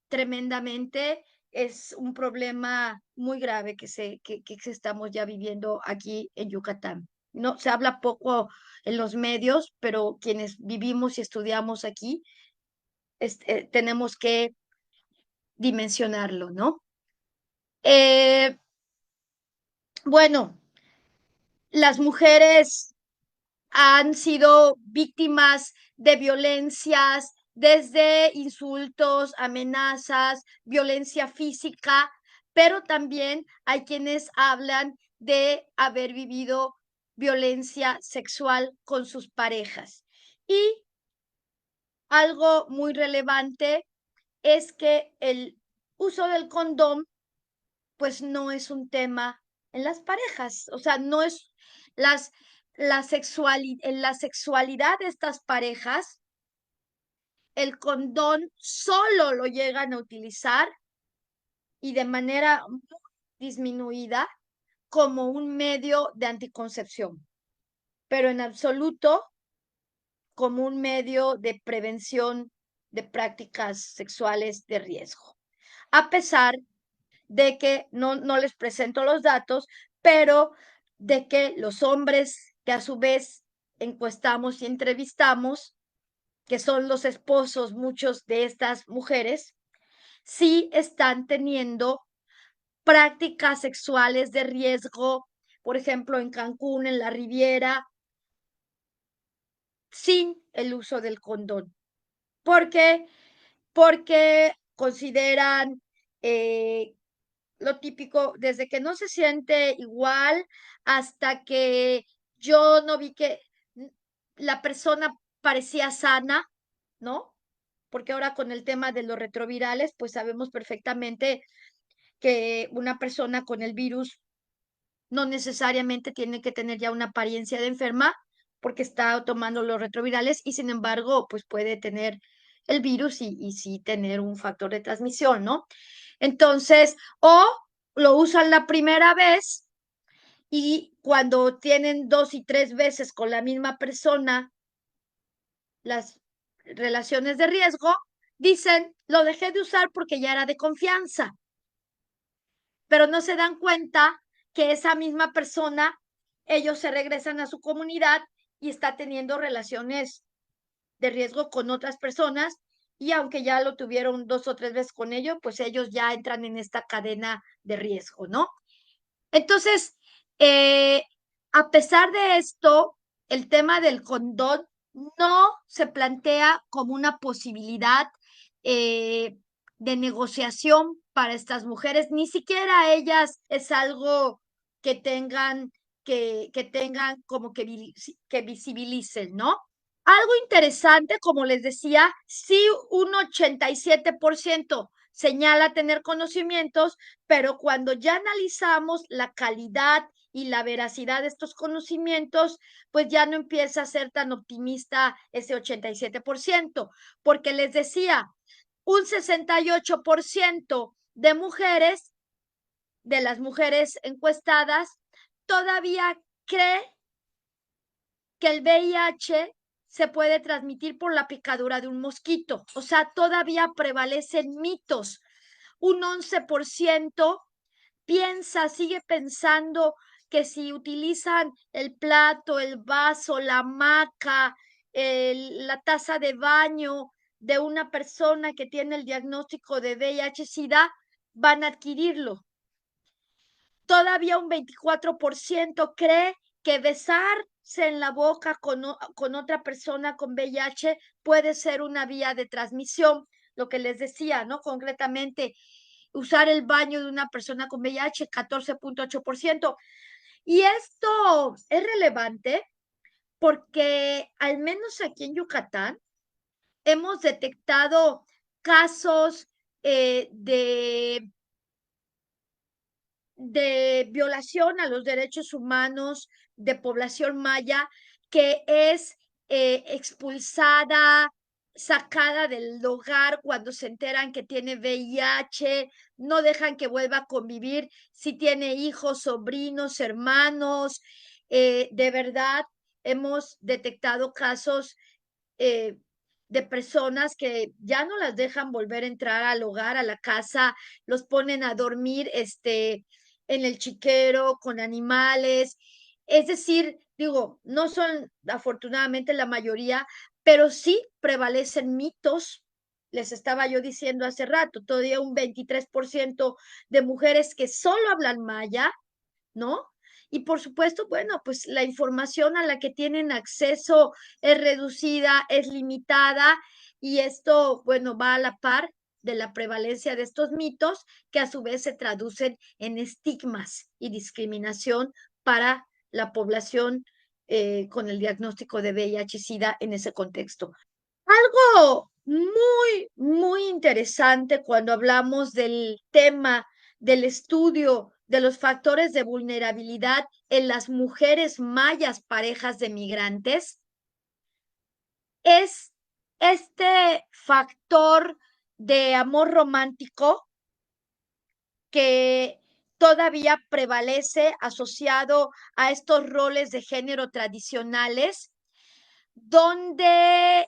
tremendamente. Es un problema muy grave que estamos ya viviendo aquí en Yucatán. No se habla poco en los medios, pero quienes vivimos y estudiamos aquí tenemos que dimensionarlo, ¿no? Bueno, las mujeres han sido víctimas de violencias, desde insultos, amenazas, violencia física, pero también hay quienes hablan de haber vivido violencia sexual con sus parejas. Y algo muy relevante es que el uso del condón, pues no es un tema en las parejas, o sea, no es en la sexualidad de estas parejas, el condón solo lo llegan a utilizar y de manera muy disminuida como un medio de anticoncepción, pero en absoluto como un medio de prevención de prácticas sexuales de riesgo. A pesar de que no les presento los datos, pero de que los hombres que a su vez encuestamos y entrevistamos, que son los esposos, muchos de estas mujeres, sí están teniendo prácticas sexuales de riesgo, por ejemplo, en Cancún, en la Riviera, sin el uso del condón. ¿Por qué? Porque consideran lo típico, desde que no se siente igual hasta que yo no vi que la persona parecía sana, ¿no? Porque ahora con el tema de los retrovirales, pues sabemos perfectamente que una persona con el virus no necesariamente tiene que tener ya una apariencia de enferma porque está tomando los retrovirales y sin embargo, pues puede tener el virus y sí tener un factor de transmisión, ¿no? Entonces, o lo usan la primera vez y cuando tienen 2 y 3 veces con la misma persona las relaciones de riesgo, dicen, lo dejé de usar porque ya era de confianza, pero no se dan cuenta que esa misma persona, ellos se regresan a su comunidad y está teniendo relaciones de riesgo con otras personas y aunque ya lo tuvieron 2 o 3 veces con ellos, pues ellos ya entran en esta cadena de riesgo, ¿no? Entonces, eh, a pesar de esto, el tema del condón no se plantea como una posibilidad eh, de negociación para estas mujeres, ni siquiera ellas es algo que tengan, que tengan como que visibilicen, ¿no? Algo interesante, como les decía, sí un 87% señala tener conocimientos, pero cuando ya analizamos la calidad y la veracidad de estos conocimientos, pues ya no empieza a ser tan optimista ese 87%, porque les decía, un 68% de mujeres, de las mujeres encuestadas, todavía cree que el VIH se puede transmitir por la picadura de un mosquito. O sea, todavía prevalecen mitos. Un 11% sigue pensando que si utilizan el plato, el vaso, la hamaca, la taza de baño de una persona que tiene el diagnóstico de VIH-Sida, van a adquirirlo. Todavía un 24% cree que besarse en la boca con otra persona con VIH puede ser una vía de transmisión. Lo que les decía, ¿no? Concretamente, usar el baño de una persona con VIH, 14.8%. Y esto es relevante porque al menos aquí en Yucatán hemos detectado casos de violación a los derechos humanos de población maya que es expulsada, sacada del hogar cuando se enteran que tiene VIH, no dejan que vuelva a convivir si tiene hijos, sobrinos, hermanos. De verdad, hemos detectado casos eh, de personas que ya no las dejan volver a entrar al hogar, a la casa, los ponen a dormir en el chiquero con animales. Es decir, digo, no son afortunadamente la mayoría, pero sí prevalecen mitos. Les estaba yo diciendo hace rato, todavía un 23% de mujeres que solo hablan maya, ¿no? Y por supuesto, bueno, pues la información a la que tienen acceso es reducida, es limitada y esto, bueno, va a la par de la prevalencia de estos mitos que a su vez se traducen en estigmas y discriminación para la población con el diagnóstico de VIH-Sida en ese contexto. Algo muy, muy interesante cuando hablamos del tema del estudio de los factores de vulnerabilidad en las mujeres mayas parejas de migrantes es este factor de amor romántico que todavía prevalece asociado a estos roles de género tradicionales, donde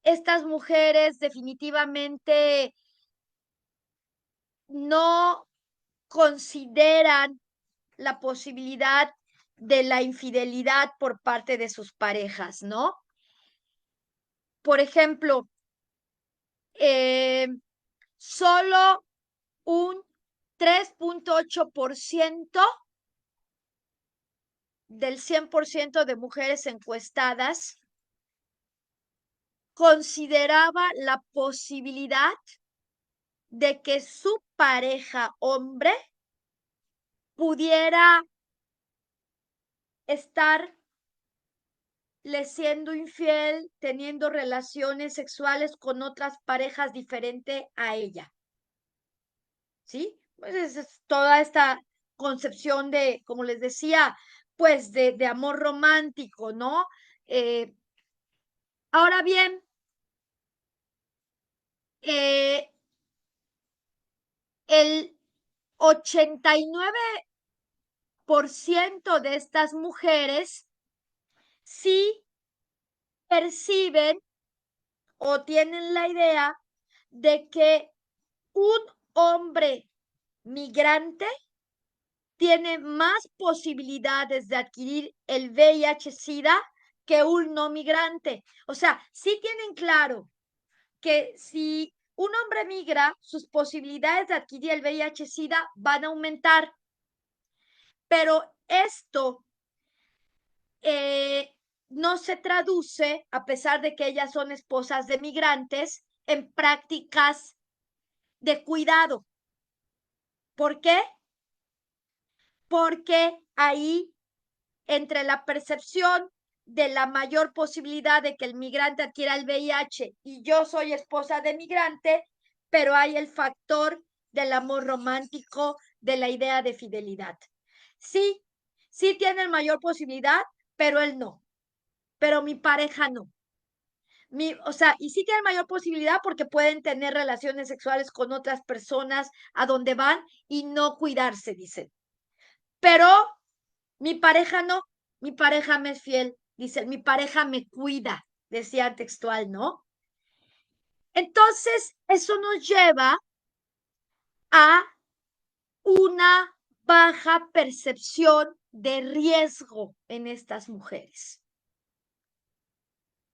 estas mujeres definitivamente no consideran la posibilidad de la infidelidad por parte de sus parejas, ¿no? Por ejemplo, solo un 3.8% del 100% de mujeres encuestadas consideraba la posibilidad de que su pareja hombre pudiera estar le siendo infiel, teniendo relaciones sexuales con otras parejas diferentes a ella. ¿Sí? Pues es toda esta concepción de, como les decía, pues de amor romántico, ¿no? Ahora bien, el 89% de estas mujeres sí perciben o tienen la idea de que un hombre migrante tiene más posibilidades de adquirir el VIH-Sida que un no migrante. O sea, sí tienen claro que si un hombre migra, sus posibilidades de adquirir el VIH-Sida van a aumentar. Pero esto no se traduce, a pesar de que ellas son esposas de migrantes, en prácticas de cuidado. ¿Por qué? Porque ahí, entre la percepción de la mayor posibilidad de que el migrante adquiera el VIH y yo soy esposa de migrante, pero hay el factor del amor romántico, de la idea de fidelidad. Sí, sí tienen mayor posibilidad, pero él no, pero mi pareja no. O sea, y sí tienen mayor posibilidad porque pueden tener relaciones sexuales con otras personas a donde van y no cuidarse, dicen. Pero mi pareja no, mi pareja me es fiel, dice, mi pareja me cuida, decía textual, ¿no? Entonces, eso nos lleva a una baja percepción de riesgo en estas mujeres.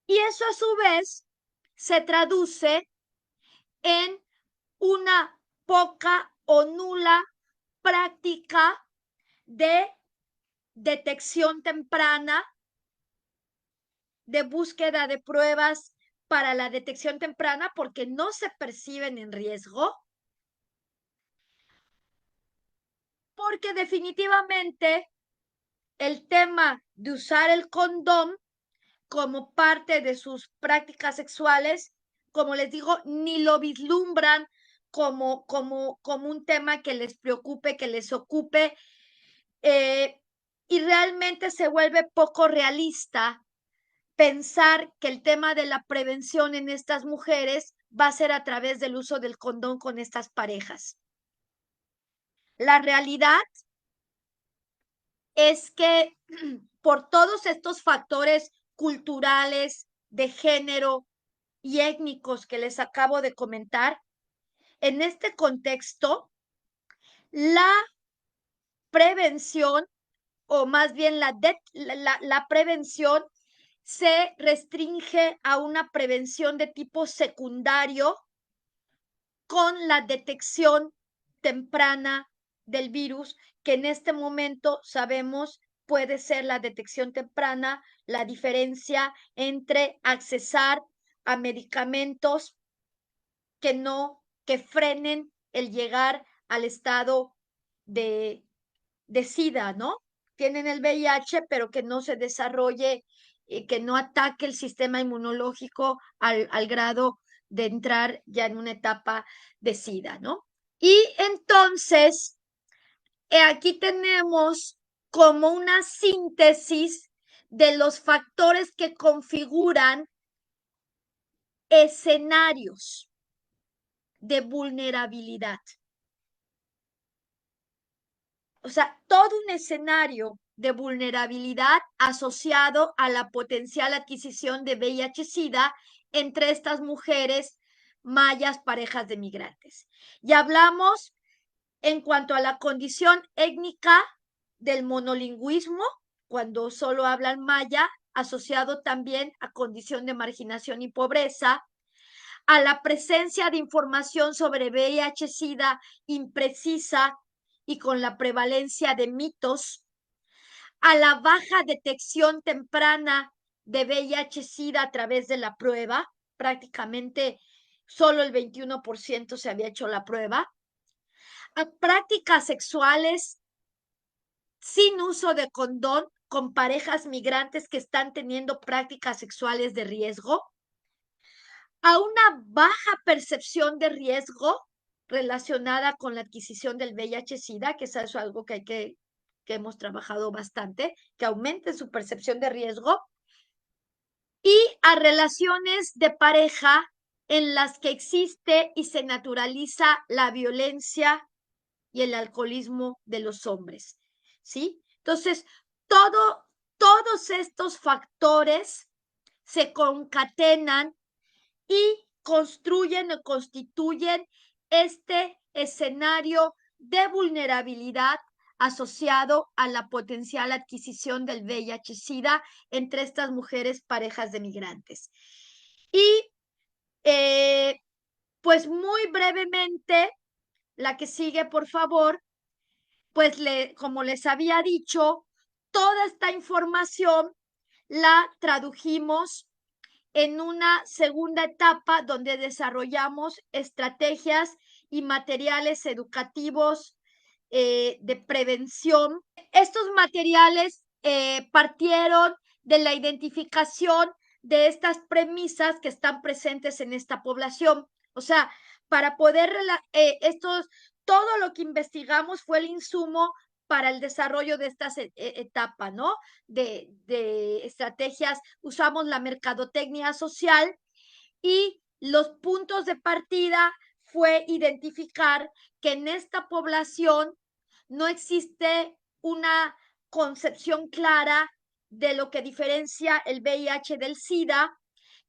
Y eso a su vez se traduce en una poca o nula práctica de detección temprana, de búsqueda de pruebas para la detección temprana porque no se perciben en riesgo, porque definitivamente el tema de usar el condón como parte de sus prácticas sexuales, como les digo, ni lo vislumbran como un tema que les preocupe, que les ocupe, y realmente se vuelve poco realista pensar que el tema de la prevención en estas mujeres va a ser a través del uso del condón con estas parejas. La realidad es que por todos estos factores culturales, de género y étnicos que les acabo de comentar, en este contexto, la prevención, o más bien la prevención, se restringe a una prevención de tipo secundario con la detección temprana del virus, que en este momento sabemos puede ser la detección temprana, la diferencia entre accesar a medicamentos que frenen el llegar al estado de SIDA, ¿no? tienen el VIH, pero que no se desarrolle, que no ataque el sistema inmunológico al grado de entrar ya en una etapa de SIDA, ¿no? Y entonces, aquí tenemos como una síntesis de los factores que configuran escenarios de vulnerabilidad. O sea, todo un escenario de vulnerabilidad asociado a la potencial adquisición de VIH-Sida entre estas mujeres mayas, parejas de migrantes. Y hablamos en cuanto a la condición étnica del monolingüismo, cuando solo hablan maya, asociado también a condición de marginación y pobreza, a la presencia de información sobre VIH-Sida imprecisa y con la prevalencia de mitos, a la baja detección temprana de VIH-Sida a través de la prueba, prácticamente solo el 21% se había hecho la prueba, a prácticas sexuales sin uso de condón con parejas migrantes que están teniendo prácticas sexuales de riesgo, a una baja percepción de riesgo relacionada con la adquisición del VIH-Sida, que es algo que hemos trabajado bastante, que aumente su percepción de riesgo, y a relaciones de pareja en las que existe y se naturaliza la violencia y el alcoholismo de los hombres, ¿sí? Entonces, todos estos factores se concatenan y construyen o constituyen este escenario de vulnerabilidad asociado a la potencial adquisición del VIH-Sida entre estas mujeres parejas de migrantes. Y pues muy brevemente, la que sigue, por favor, pues como les había dicho, toda esta información la tradujimos en una segunda etapa donde desarrollamos estrategias y materiales educativos de prevención. Estos materiales partieron de la identificación de estas premisas que están presentes en esta población. O sea, para poder, todo lo que investigamos fue el insumo para el desarrollo de esta etapa, ¿no? De estrategias, usamos la mercadotecnia social y los puntos de partida fue identificar que en esta población no existe una concepción clara de lo que diferencia el VIH del SIDA,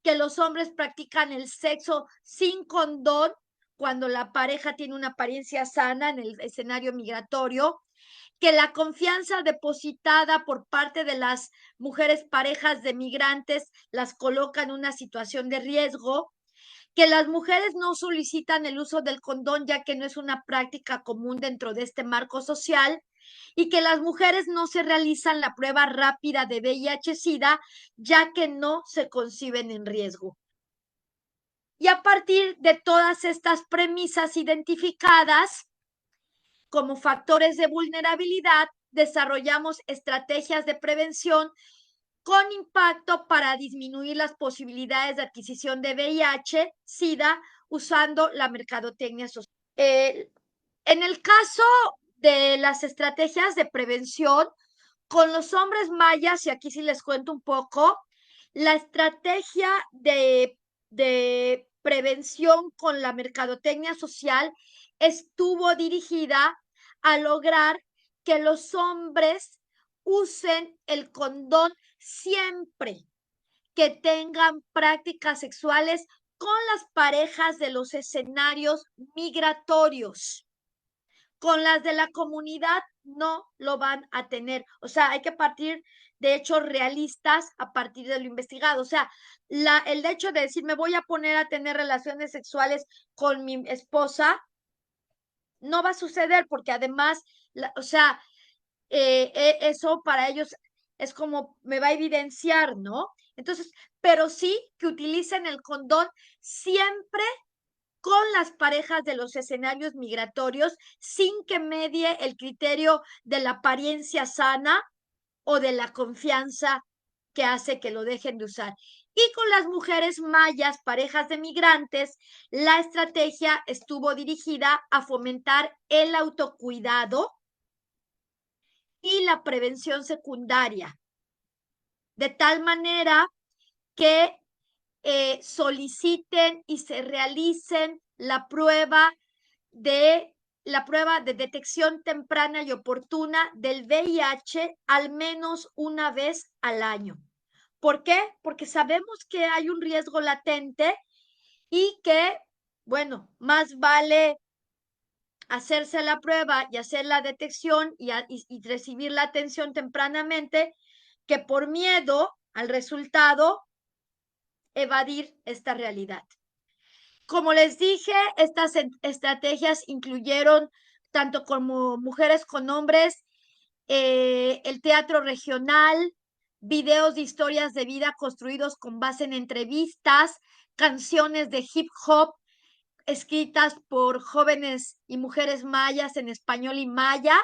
que los hombres practican el sexo sin condón cuando la pareja tiene una apariencia sana en el escenario migratorio, que la confianza depositada por parte de las mujeres parejas de migrantes las coloca en una situación de riesgo, que las mujeres no solicitan el uso del condón ya que no es una práctica común dentro de este marco social, y que las mujeres no se realizan la prueba rápida de VIH-Sida ya que no se conciben en riesgo. Y a partir de todas estas premisas identificadas como factores de vulnerabilidad, desarrollamos estrategias de prevención con impacto para disminuir las posibilidades de adquisición de VIH, SIDA, usando la mercadotecnia social. En el caso de las estrategias de prevención, con los hombres mayas, y aquí sí les cuento un poco, la estrategia de prevención con la mercadotecnia social estuvo dirigida a lograr que los hombres usen el condón siempre que tengan prácticas sexuales con las parejas de los escenarios migratorios. Con las de la comunidad no lo van a tener. O sea, hay que partir de hechos realistas a partir de lo investigado. O sea, el hecho de decir me voy a poner a tener relaciones sexuales con mi esposa no va a suceder porque además, o sea, eso para ellos es como me va a evidenciar, ¿no? Entonces, pero sí que utilicen el condón siempre con las parejas de los escenarios migratorios sin que medie el criterio de la apariencia sana o de la confianza que hace que lo dejen de usar. Y con las mujeres mayas, parejas de migrantes, la estrategia estuvo dirigida a fomentar el autocuidado y la prevención secundaria, de tal manera que soliciten y se realicen la prueba de detección temprana y oportuna del VIH al menos una vez al año. ¿Por qué? Porque sabemos que hay un riesgo latente y que, bueno, más vale hacerse la prueba y hacer la detección y recibir la atención tempranamente que por miedo al resultado evadir esta realidad. Como les dije, estas estrategias incluyeron tanto como mujeres con hombres, el teatro regional, videos de historias de vida construidos con base en entrevistas, canciones de hip hop escritas por jóvenes y mujeres mayas en español y maya,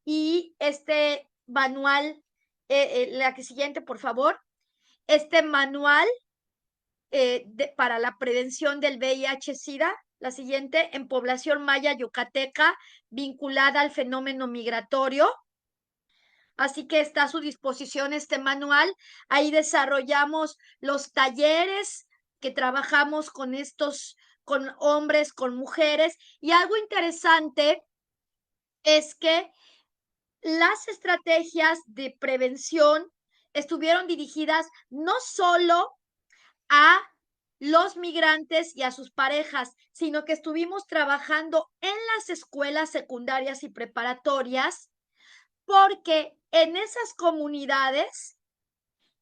y este manual, la que siguiente, por favor, este manual para la prevención del VIH-Sida, la siguiente, en población maya yucateca vinculada al fenómeno migratorio. Así que está a su disposición este manual. Ahí desarrollamos los talleres que trabajamos con con hombres, con mujeres. Y algo interesante es que las estrategias de prevención estuvieron dirigidas no solo a los migrantes y a sus parejas, sino que estuvimos trabajando en las escuelas secundarias y preparatorias, porque en esas comunidades,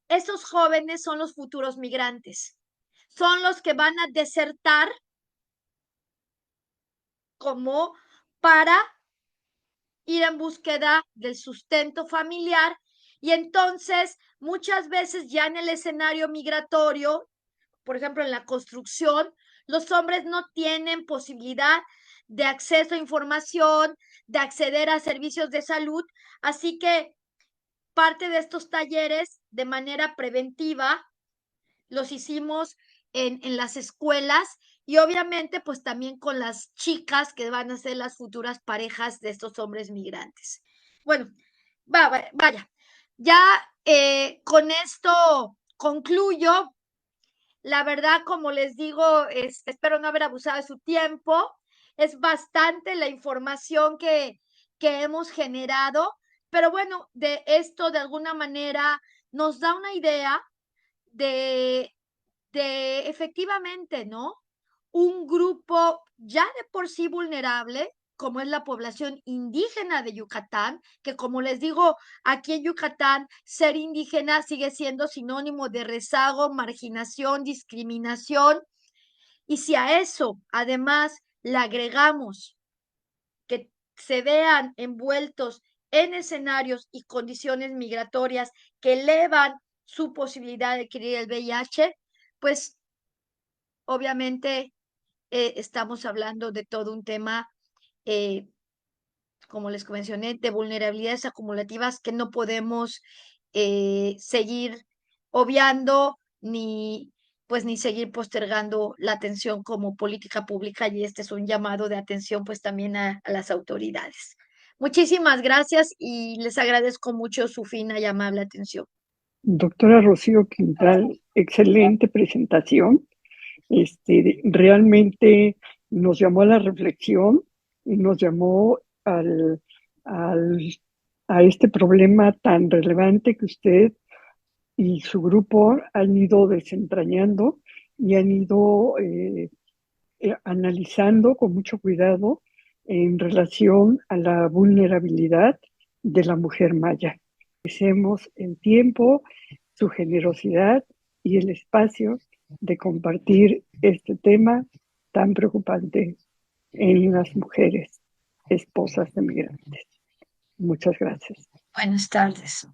esos jóvenes son los futuros migrantes, son los que van a desertar como para ir en búsqueda del sustento familiar, y entonces muchas veces ya en el escenario migratorio, por ejemplo, en la construcción, los hombres no tienen posibilidad de acceso a información, de acceder a servicios de salud, así que parte de estos talleres de manera preventiva los hicimos en las escuelas, y obviamente pues también con las chicas que van a ser las futuras parejas de estos hombres migrantes. Bueno, vaya, ya con esto concluyo. La verdad, como les digo, espero no haber abusado de su tiempo. Es bastante la información que hemos generado, pero bueno, de esto de alguna manera nos da una idea de, de efectivamente, ¿no? Un grupo ya de por sí vulnerable, como es la población indígena de Yucatán, que como les digo, aquí en Yucatán ser indígena sigue siendo sinónimo de rezago, marginación, discriminación. Y si a eso además le agregamos que se vean envueltos en escenarios y condiciones migratorias que elevan su posibilidad de adquirir el VIH, pues obviamente estamos hablando de todo un tema, eh, como les mencioné, de vulnerabilidades acumulativas que no podemos seguir obviando ni seguir postergando la atención como política pública, y este es un llamado de atención pues también a las autoridades. Muchísimas gracias y les agradezco mucho su fina y amable atención. Doctora Rocío Quintal, excelente presentación. Realmente nos llamó a la reflexión y nos llamó al- a este problema tan relevante que usted y su grupo han ido desentrañando y han ido analizando con mucho cuidado en relación a la vulnerabilidad de la mujer maya. Agradecemos el tiempo, su generosidad y el espacio de compartir este tema tan preocupante en las mujeres esposas de migrantes. Muchas gracias. Buenas tardes.